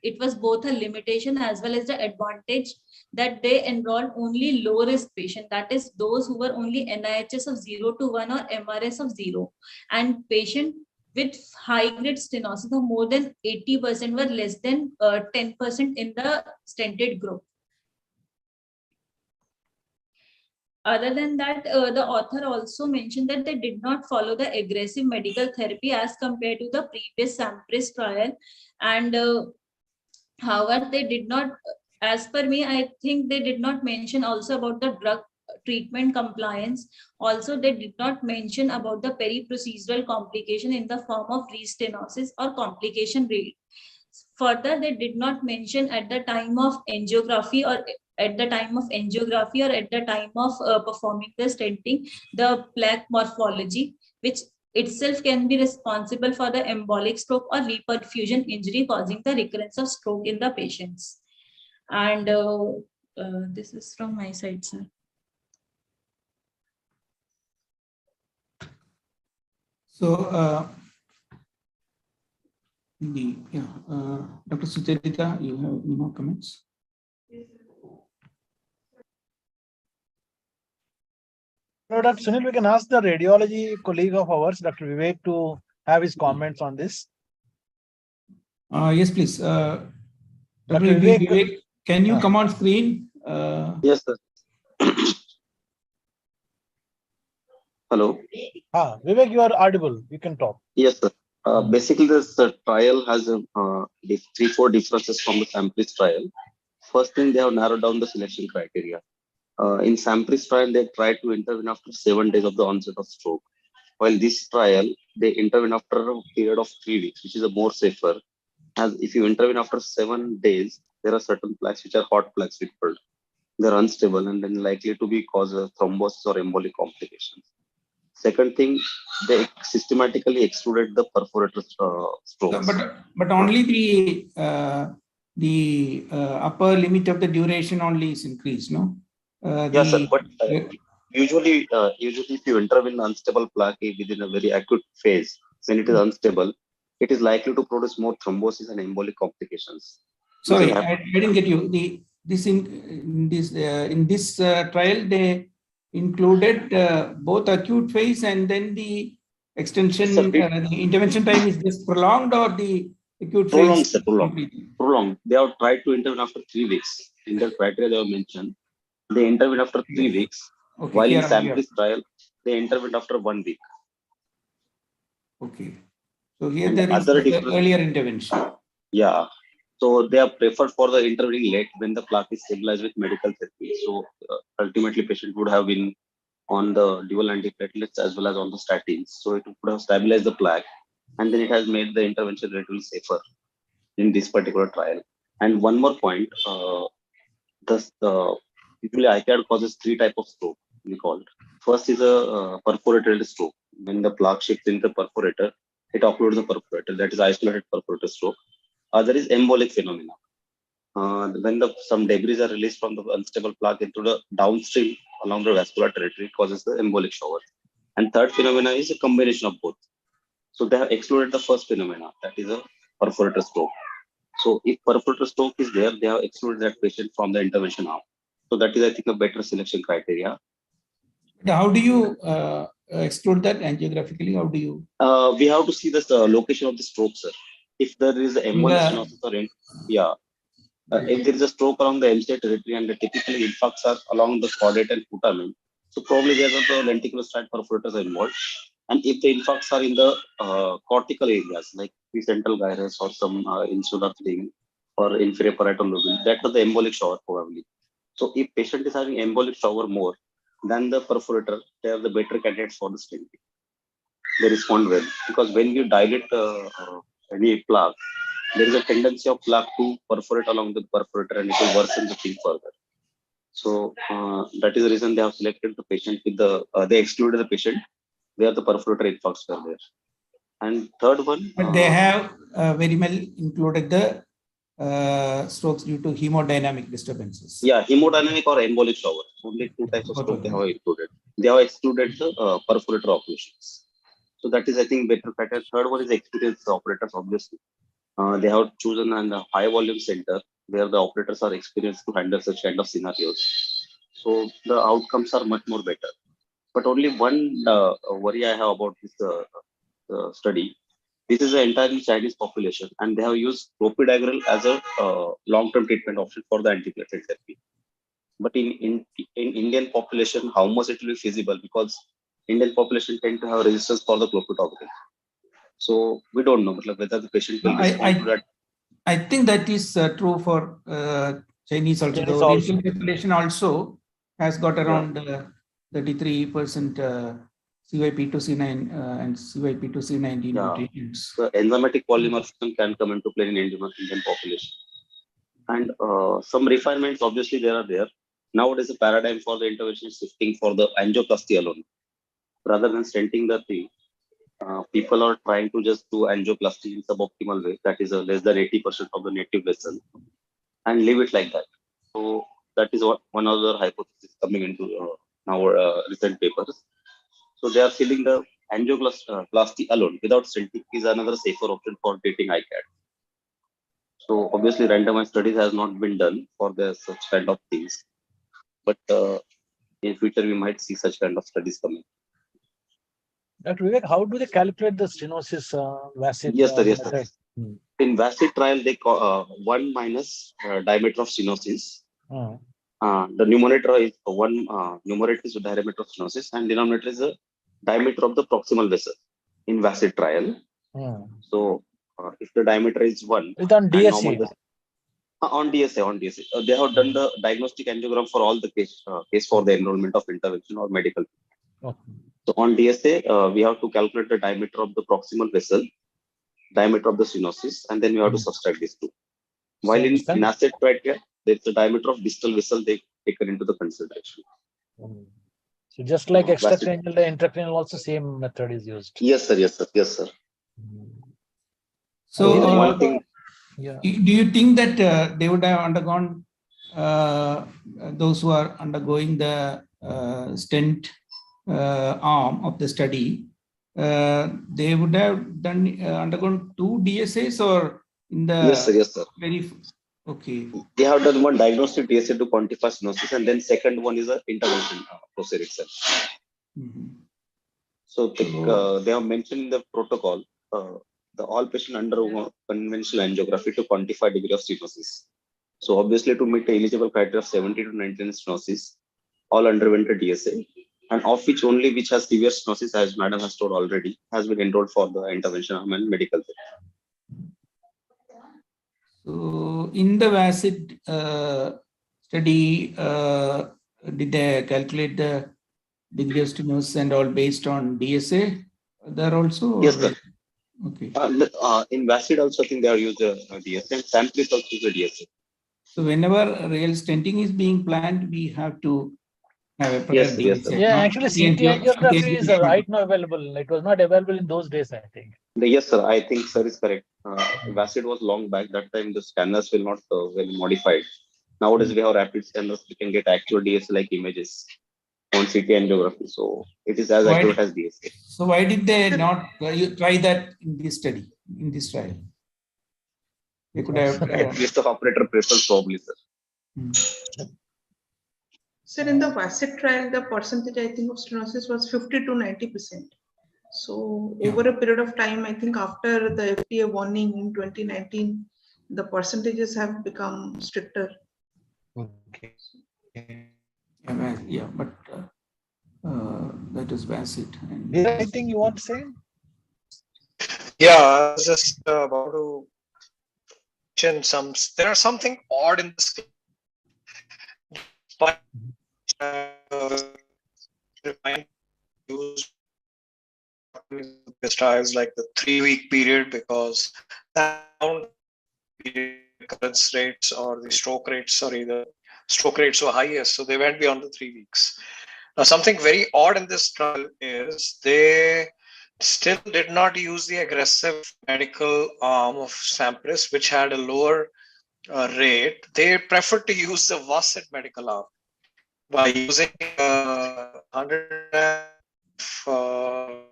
it was both a limitation as well as the advantage that they enrolled only low risk patient, that is those who were only NIHS of 0 to 1 or MRS of 0, and patient with high grade stenosis of more than 80% were less than 10% in the stented group. Other than that, the author also mentioned that they did not follow the aggressive medical therapy as compared to the previous Sampras trial. And however, they did not, as per me, I think they did not mention also about the drug treatment compliance. Also, they did not mention about the peri-procedural complication in the form of restenosis or complication rate. Further, they did not mention at the time of angiography or at the time of performing the stenting, the plaque morphology, which itself can be responsible for the embolic stroke or reperfusion injury causing the recurrence of stroke in the patients. And this is from my side, sir. So, Dr. Sucharita, you have any more comments? No, Dr. Sunil, we can ask the radiology colleague of ours, Dr. Vivek, to have his comments on this. Yes, please. Dr. Vivek, can you come on screen? Yes, sir. Hello. Vivek, you are audible. You can talk. Yes, sir. Basically, this trial has 3-4 differences from the Sampras trial. First thing, they have narrowed down the selection criteria. In Sampras trial, they tried to intervene after 7 days of the onset of stroke. While this trial, they intervene after a period of 3 weeks, which is a more safer. As if you intervene after 7 days, there are certain plaques which are hot plaques we called. They're unstable and then likely to be cause of thrombosis or embolic complications. Second thing, they systematically excluded the perforator strokes. But only the upper limit of the duration only is increased, no? Yeah, sir. But usually if you intervene unstable plaque within a very acute phase, when it is unstable, it is likely to produce more thrombosis and embolic complications. Sorry, I didn't get you. In this trial, they included both acute phase and then the extension. Sir, the intervention time is just prolonged, or the acute prolonged, phase? sir, prolonged. They have tried to intervene after 3 weeks. In the criteria they have mentioned, they intervened after 3 weeks. Okay, While in here, Samples trial, they intervened after 1 week. Okay. So here And there is other the earlier intervention. Yeah. So they are preferred for the intervening late when the plaque is stabilized with medical therapy. So ultimately, patient would have been on the dual antiplatelets as well as on the statins. So it would have stabilized the plaque, and then it has made the intervention relatively safer in this particular trial. And one more point, usually ICAD causes 3 types of stroke, we call it. First is a perforated stroke. When the plaque shifts in the perforator, it occludes the perforator, that is isolated perforator stroke. Other is embolic phenomena. When some debris are released from the unstable plaque into the downstream along the vascular territory, it causes the embolic shower. And third phenomena is a combination of both. So they have excluded the first phenomena, that is a perforator stroke. So if perforator stroke is there, they have excluded that patient from the intervention arm. So that is, I think, a better selection criteria. How do you exclude that angiographically? How do you? We have to see the location of the stroke, sir. If there is embolic stenosis or if there is a stroke along the MCA territory and typically infarcts are along the caudate and putamen, so probably there are the lenticular striate perforators are involved. And if the infarcts are in the cortical areas like the central gyrus or some insular thing or inferior parietal lobe, that is the embolic shower probably. So if patient is having embolic shower more than the perforator, they are the better candidates for the stenting. They respond well because when you dilate any plaque, there is a tendency of plaque to perforate along the perforator and it will worsen the thing further. So that is the reason they have selected the patient with the, they excluded the patient where the perforator infarcts were there. And third one. But they have very well included the strokes due to hemodynamic disturbances. Yeah, hemodynamic or embolic shower. Only 2 types of stroke they have included. They have excluded the perforator occlusions. So that is, I think, better pattern. Third one is experienced operators, obviously. They have chosen a high volume center where the operators are experienced to handle such kind of scenarios. So the outcomes are much more better. But only one worry I have about this study. This is an entirely Chinese population, and they have used clopidogrel as a long-term treatment option for the antiplatelet therapy. But in Indian population, how much it will be feasible? Because Indian population tend to have resistance for the clopidogrel. So we don't know whether the patient will respond to that. I think that is true for Chinese also. The Oriental population also has got around 33% CYP2C9 and CYP2C19 mutations. The enzymatic polymorphism can come into play in Indian population. And some refinements, obviously, there are there. Nowadays, the paradigm for the intervention is shifting for the angioplasty alone. Rather than stenting the thing, people are trying to just do angioplasty in suboptimal way, that is less than 80% of the native vessel, and leave it like that. So that is what one other hypothesis coming into our recent papers. So they are filling the angioplasty alone without stenting is another safer option for treating ICAD. So obviously randomized studies has not been done for the such kind of things, but in future we might see such kind of studies coming. Dr. Vivek, how do they calculate the stenosis VASID? Yes, sir. Yes, sir. In VASID trial, they call 1 minus diameter of stenosis. The numerator is numerator is the diameter of stenosis, and denominator is the diameter of the proximal vessel in VASID trial. So if the diameter is 1, it's on DSA. On DSA, they have done the diagnostic angiogram for all the case for the enrollment of intervention or medical. So on DSA, we have to calculate the diameter of the proximal vessel, diameter of the stenosis, and then we have to subtract these two. While in ACID criteria, there's the diameter of distal vessel they taken into the consideration. So just like extracranial, the intracranial also same method is used. Yes, sir. Yes, sir. Yes, sir. So do you think that they would have undergone those who are undergoing the stent arm of the study, they would have done undergone 2 DSAs or in the Yes, sir. very okay. They have done one diagnostic DSA to quantify stenosis, and then second one is a intervention procedure itself. So they have mentioned in the protocol the all patient undergo conventional angiography to quantify degree of stenosis. So obviously to meet the eligible criteria of 70 to 99 stenosis, all underwent a DSA, and of which only which has severe stenosis, as madam has told already, has been enrolled for the intervention arm and medical therapy. So in the VACID study, did they calculate the degree of stenosis and all based on DSA there also? Yes, sir. Okay. In VACID also, I think they are used DSA, and Samplis also use a DSA. So whenever real stenting is being planned, we have to have a prior DSA. Yes, sir. Yeah, actually CT angiography is right now available. It was not available in those days, I think. Yes, sir. I think sir is correct. VACID was long back. That time the scanners will not well modified. Nowadays we have rapid scanners. We can get actual DSA like images on CT angiography. So it is as accurate as DSA. So why did they not try that in this study, in this trial? They could have. At least the operator prefers probably, sir. Sir, in the VACID trial, the percentage I think of stenosis was 50 to 90%. So over a period of time, I think after the FDA warning in 2019, the percentages have become stricter. Okay. Yeah, but that is VACID. Is there anything you want to say? Yeah, I was just about to mention some. There are something odd in this. But use trials like the 3-week period because sound recurrence rates or the stroke rates were highest, so they went beyond the 3 weeks. Now, something very odd in this trial is they still did not use the aggressive medical arm of Sampris, which had a lower rate. They preferred to use the VACID medical arm by using 100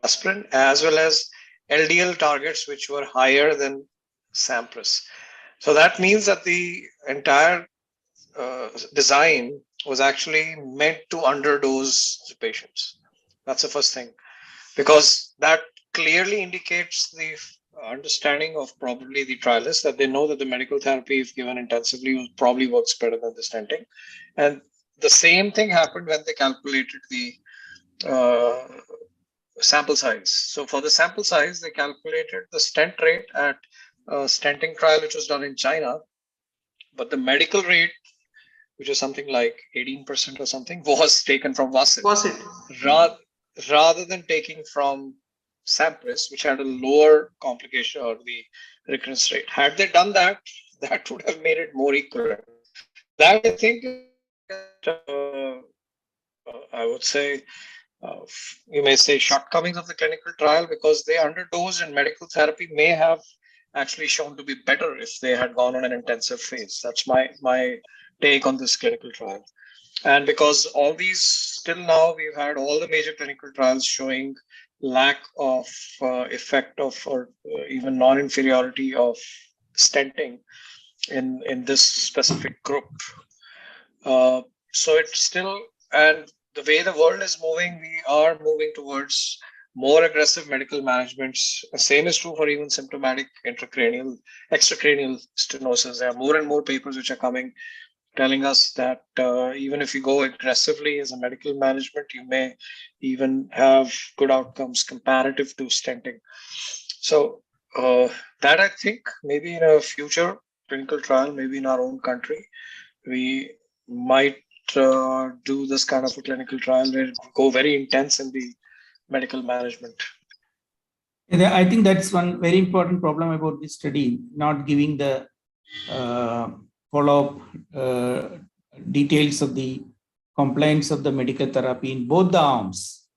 aspirin as well as LDL targets, which were higher than Sampris. So that means that the entire design was actually meant to underdose the patients. That's the first thing, because that clearly indicates the understanding of probably the trialists that they know that the medical therapy, if given intensively, probably works better than the stenting. And the same thing happened when they calculated the sample size. So for the sample size, they calculated the stent rate at a stenting trial, which was done in China, but the medical rate, which is something like 18% or something, was taken from VACID. Rather than taking from Sampris, which had a lower complication or the recurrence rate. Had they done that, that would have made it more equivalent. That I think, I would say, you may say shortcomings of the clinical trial, because they underdosed, and medical therapy may have actually shown to be better if they had gone on an intensive phase. That's my take on this clinical trial. And because all these, still now, we've had all the major clinical trials showing lack of effect of or even non-inferiority of stenting in this specific group. So it's still, and the way the world is moving, we are moving towards more aggressive medical management. The same is true for even symptomatic extracranial stenosis. There are more and more papers which are coming telling us that even if you go aggressively as a medical management, you may even have good outcomes comparative to stenting. So that I think maybe in a future clinical trial, maybe in our own country, we might do this kind of a clinical trial where it go very intense in the medical management. I think that's one very important problem about this study, not giving the follow-up details of the compliance of the medical therapy in both the arms.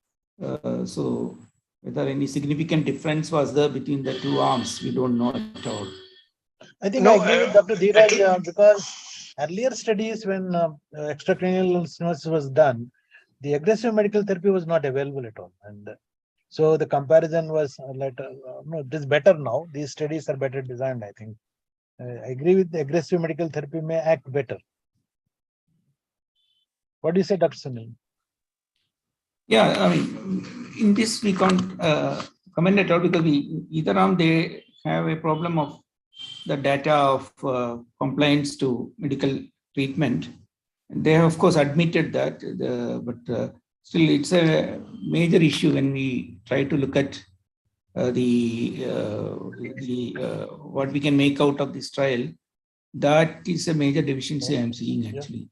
So whether any significant difference was there between the two arms, we don't know at all. I think I agree with Dr. Dheeraj because earlier studies when extracranial stenosis was done, the aggressive medical therapy was not available at all. And so the comparison was no, it is better now. These studies are better designed, I think. I agree with the aggressive medical therapy may act better. What do you say, Dr. Sunil? Yeah, I mean, in this we can't comment at all because either arm they have a problem of the data of compliance to medical treatment. They have, of course, admitted that, but still it's a major issue when we try to look at what we can make out of this trial. That is a major deficiency I'm seeing actually.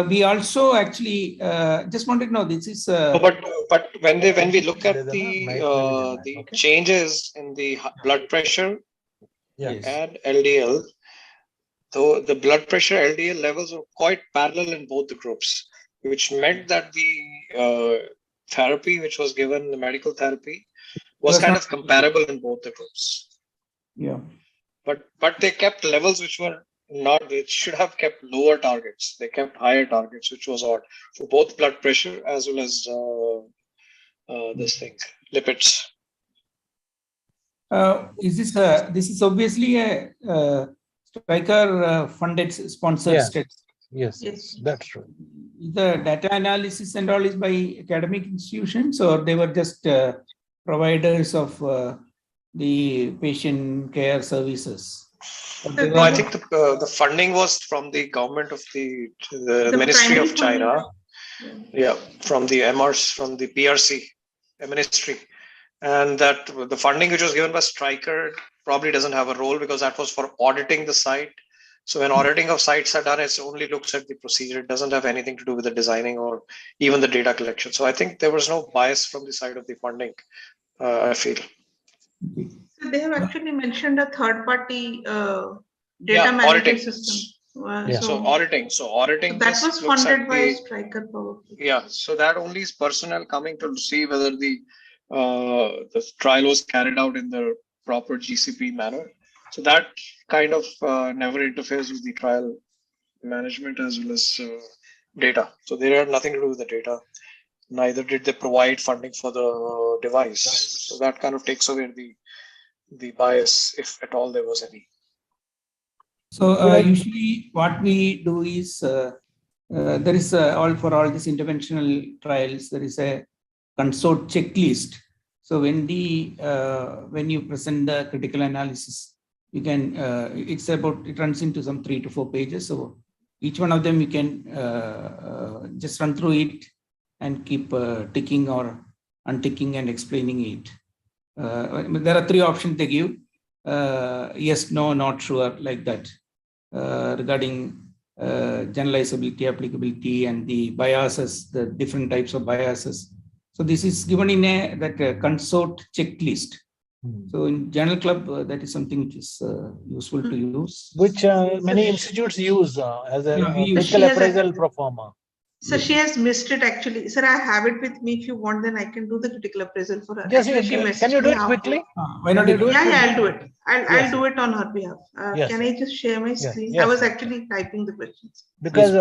We also actually just wanted to know this is. But when we look at the changes in the blood pressure and LDL, though the blood pressure LDL levels were quite parallel in both the groups, which meant that the therapy which was given, the medical therapy, was kind of comparable in both the groups. Yeah. But they kept levels which were not, they should have kept lower targets. They kept higher targets, which was odd for both blood pressure as well as this thing, lipids. This is obviously a Stryker funded sponsored study. Yes, that's true. The data analysis and all is by academic institutions, or they were just providers of the patient care services? No, I think the funding was from the government of the Ministry of China. Yeah, from the MRs, from the PRC ministry. And that the funding which was given by Stryker probably doesn't have a role because that was for auditing the site. So when auditing of sites are done, it only looks at the procedure. It doesn't have anything to do with the designing or even the data collection. So I think there was no bias from the side of the funding, I feel. So they have actually mentioned a third-party data management system. So auditing. So that was funded by Stryker probably. Yeah. So that only is personnel coming to see whether the trial was carried out in the proper GCP manner. So that kind of never interferes with the trial management as well as data. So they had nothing to do with the data. Neither did they provide funding for the device. So that kind of takes away the bias, if at all there was any. So usually what we do is there is for all these interventional trials, there is a consort checklist. So when you present the critical analysis, you can it runs into some 3 to 4 pages. So each one of them you can just run through it and keep ticking or unticking and explaining it. There are 3 options they give: yes, no, not sure, like that, regarding generalizability, applicability, and the biases, the different types of biases. So this is given in that consort checklist. So in Journal Club, that is something which is useful to use. Which many institutes use as a critical appraisal pro forma. So she has missed it actually. Sir, I have it with me. If you want, then I can do the critical appraisal for her. Yes, can you do it quickly? Why not? Yeah, I'll do it. I'll do it on her behalf. Can I just share my screen? Yes. I was actually typing the questions. Because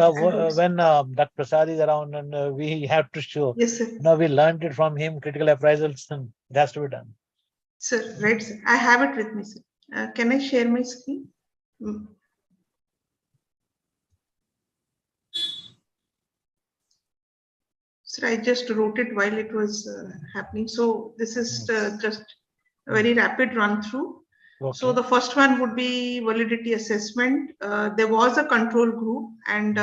when Dr. Prasad is around and we have to show. Yes, sir. Now we learned it from him, critical appraisals, and it has to be done. Sir, right, sir. I have it with me, sir. Can I share my screen? Sir, I just wrote it while it was happening. So this is just a very rapid run through. Okay. So the first one would be validity assessment. There was a control group and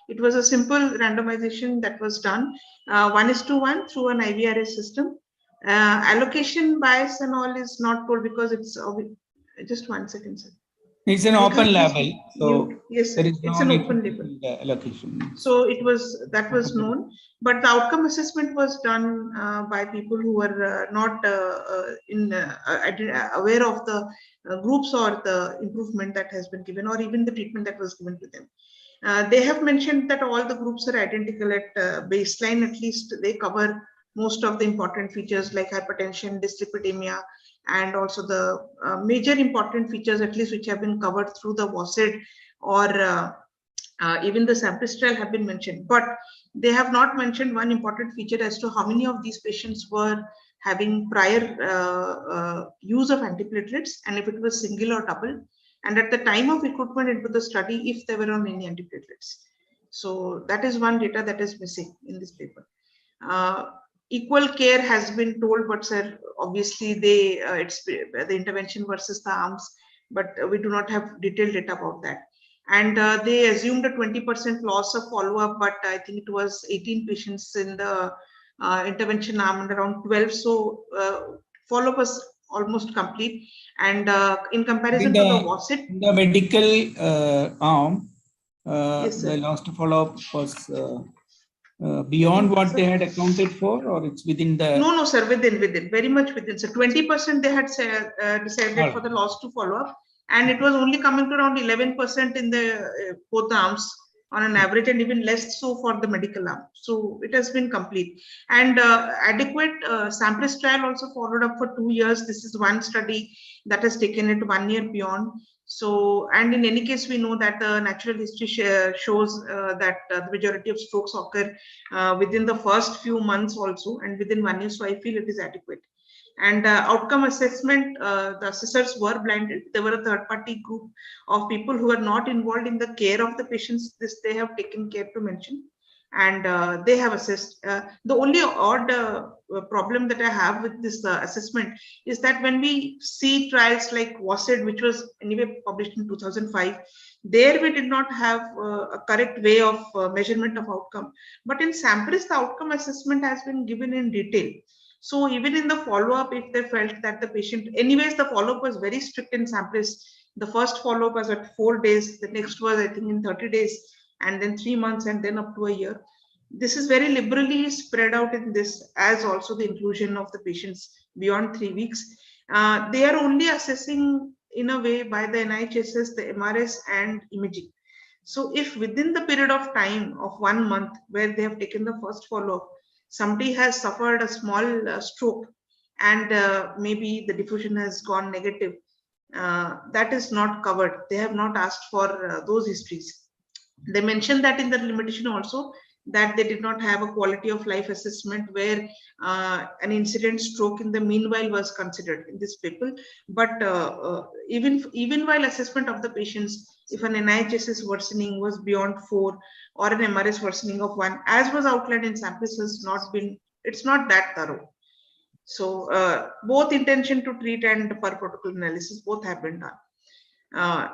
it was a simple randomization that was done 1:1 through an IVRS system. Allocation bias and all is not told because it's just 1 second, sir. It's an open label, so yes, there is it's an open label allocation. So that was known, but the outcome assessment was done by people who were not aware of the groups or the improvement that has been given, or even the treatment that was given to them. They have mentioned that all the groups are identical at baseline. At least they cover most of the important features like hypertension, dyslipidemia, and also the major important features, at least which have been covered through the WASID or even the Sampras trial have been mentioned, but they have not mentioned one important feature as to how many of these patients were having prior use of antiplatelets, and if it was single or double, and at the time of recruitment into the study, if there were on any antiplatelets. So that is one data that is missing in this paper. Equal care has been told, but sir, obviously it's the intervention versus the arms, but we do not have detailed data about that. And they assumed a 20% loss of follow-up, but I think it was 18 patients in the intervention arm and around 12. So follow-up was almost complete. And in comparison to the WASID, in the medical arm, yes, the last follow-up was beyond what they had accounted for, or it's within the... No, sir, within, very much within. So 20% they had decided for the loss to follow up, and it was only coming to around 11% in the both arms on an average, and even less so for the medical arm. So it has been complete. And adequate Sampras trial also followed up for 2 years. This is one study that has taken it 1 year beyond. So, and in any case, we know that the natural history shows that the majority of strokes occur within the first few months also, and within 1 year. So I feel it is adequate. And outcome assessment, the assessors were blinded. There were a third-party group of people who are not involved in the care of the patients. This they have taken care to mention, and they have assessed. The only odd problem that I have with this assessment is that when we see trials like WASID, which was anyway published in 2005, there we did not have a correct way of measurement of outcome. But in Sampras, the outcome assessment has been given in detail. So even in the follow-up, if they felt that the patient, anyways, the follow-up was very strict in Sampras. The first follow-up was at 4 days. The next was, I think, in 30 days, and then 3 months, and then up to a year. This is very liberally spread out in this, as also the inclusion of the patients beyond 3 weeks. They are only assessing in a way by the NIHSS, the MRS and imaging. So if within the period of time of 1 month where they have taken the first follow-up, somebody has suffered a small stroke and maybe the diffusion has gone negative, that is not covered. They have not asked for those histories. They mentioned that in the limitation also, that they did not have a quality of life assessment where an incident stroke in the meanwhile was considered in this paper. But even while assessment of the patients, if an NIHSS worsening was beyond 4 or an MRS worsening of 1, as was outlined in Sampras, has not been, it's not that thorough. So both intention to treat and per protocol analysis, both have been done.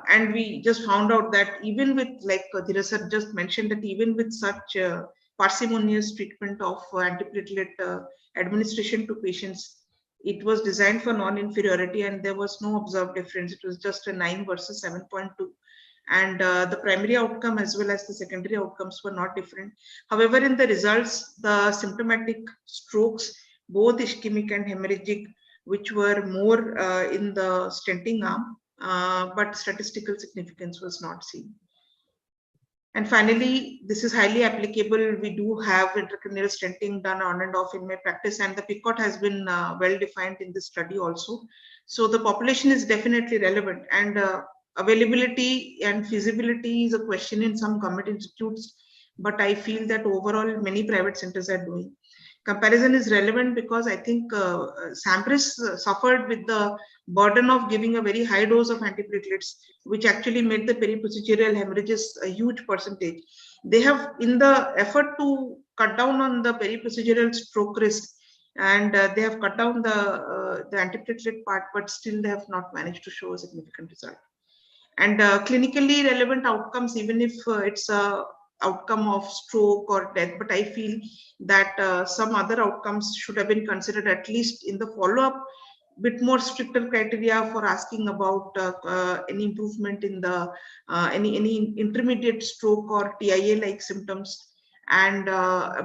And we just found out that even with, like Dhiraj just mentioned, that even with such parsimonious treatment of antiplatelet administration to patients, it was designed for non-inferiority and there was no observed difference. It was just a 9 versus 7.2. And the primary outcome as well as the secondary outcomes were not different. However, in the results, the symptomatic strokes, both ischemic and hemorrhagic, which were more in the stenting arm, but statistical significance was not seen. And finally, this is highly applicable. We do have intracranial stenting done on and off in my practice, and the PICOT has been well defined in this study also. So the population is definitely relevant, and availability and feasibility is a question in some government institutes, but I feel that overall many private centers are doing. Comparison is relevant because I think Sampras suffered with the burden of giving a very high dose of antiplatelets, which actually made the periprocedural hemorrhages a huge percentage. They have, in the effort to cut down on the periprocedural stroke risk, and they have cut down the antiplatelet part, but still they have not managed to show a significant result. And clinically relevant outcomes, even if it's a outcome of stroke or death, but I feel that some other outcomes should have been considered, at least in the follow-up, bit more stricter criteria for asking about any improvement in the any intermediate stroke or TIA-like symptoms, and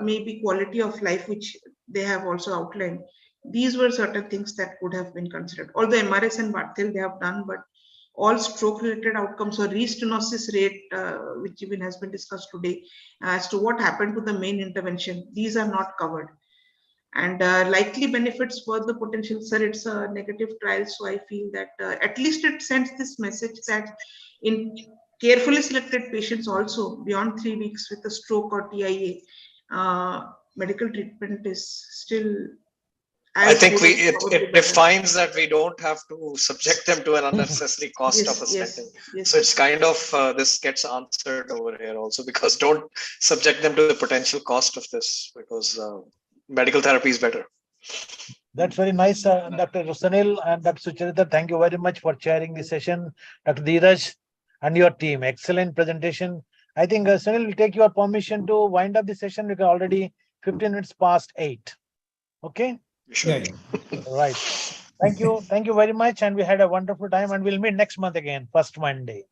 maybe quality of life, which they have also outlined. These were certain things that could have been considered. Although MRS and Barthel they have done, but all stroke-related outcomes or restenosis rate, which even has been discussed today, as to what happened to the main intervention, these are not covered. And likely benefits for the potential, sir, it's a negative trial. So I feel that at least it sends this message that in carefully selected patients also beyond 3 weeks with a stroke or TIA, medical treatment is still I as think good as probably it better. defines that we don't have to subject them to an unnecessary cost Yes, of a yes, stenting. yes. So it's kind of this gets answered over here also, because don't subject them to the potential cost of this, because medical therapy is better. That's very nice, Dr. Sunil and Dr. Sucharita. Thank you very much for chairing this session. Dr. Dheeraj and your team, excellent presentation. I think Sunil will take your permission to wind up the session. We are already 15 minutes past 8. Okay? Sure. Yeah. Right. Thank you. Thank you very much. And we had a wonderful time, and we'll meet next month again, first Monday.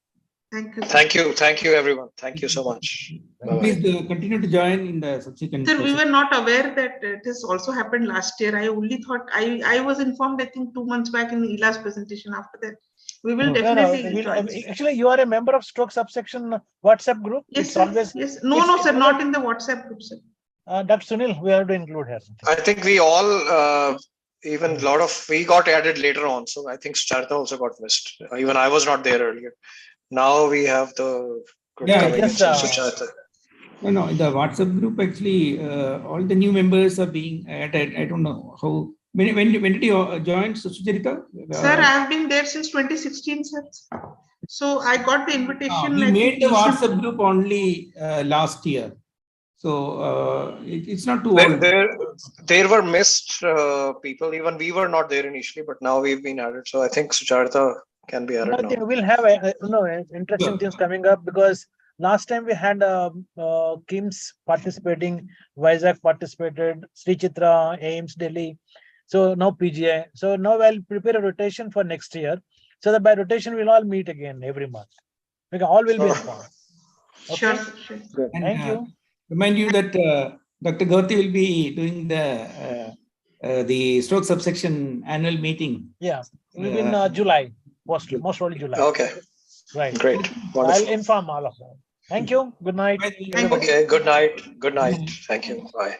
Thank you, sir. Thank you. Thank you, everyone. Thank you so much. Bye-bye. Please continue to join in the subsequent. Sir, we were not aware that it has also happened last year. I only thought I was informed, I think 2 months back in Ila's presentation. After that, we will No. definitely join. Actually, you are a member of Stroke Subsection WhatsApp group. Yes, It's sir. always Yes. No, no, sir, not in the WhatsApp group, sir. Dr. Sunil, we have to include her. I think we all, even a lot of, we got added later on. So I think Sucharita also got missed. Even I was not there earlier. Now we have the group coming in. So Sucharita. No, in the WhatsApp group, actually, all the new members are being added. I don't know how. When did you join, Sucharita? Sir, I have been there since 2016, sir. So I got the invitation. We I made think the WhatsApp group only last year. So it's not too old. There were missed people. Even we were not there initially, but now we've been added. So I think Sucharita can be added I now. think we'll have interesting things coming up, because last time we had Kim's participating, Vizag participated, Sri Chitra, AIMS Delhi. So now PGI. So now I'll prepare a rotation for next year, so that by rotation we'll all meet again every month. Because all will be informed. Okay? Sure. Good. Thank you. Remind you that Dr. Gaurav will be doing the stroke subsection annual meeting. Yeah, it will be in July, most probably July. Okay. Right. Great. I'll Wonderful. inform all of them. Thank you. Good night. Okay. Good night. Good night. Thank you. Bye.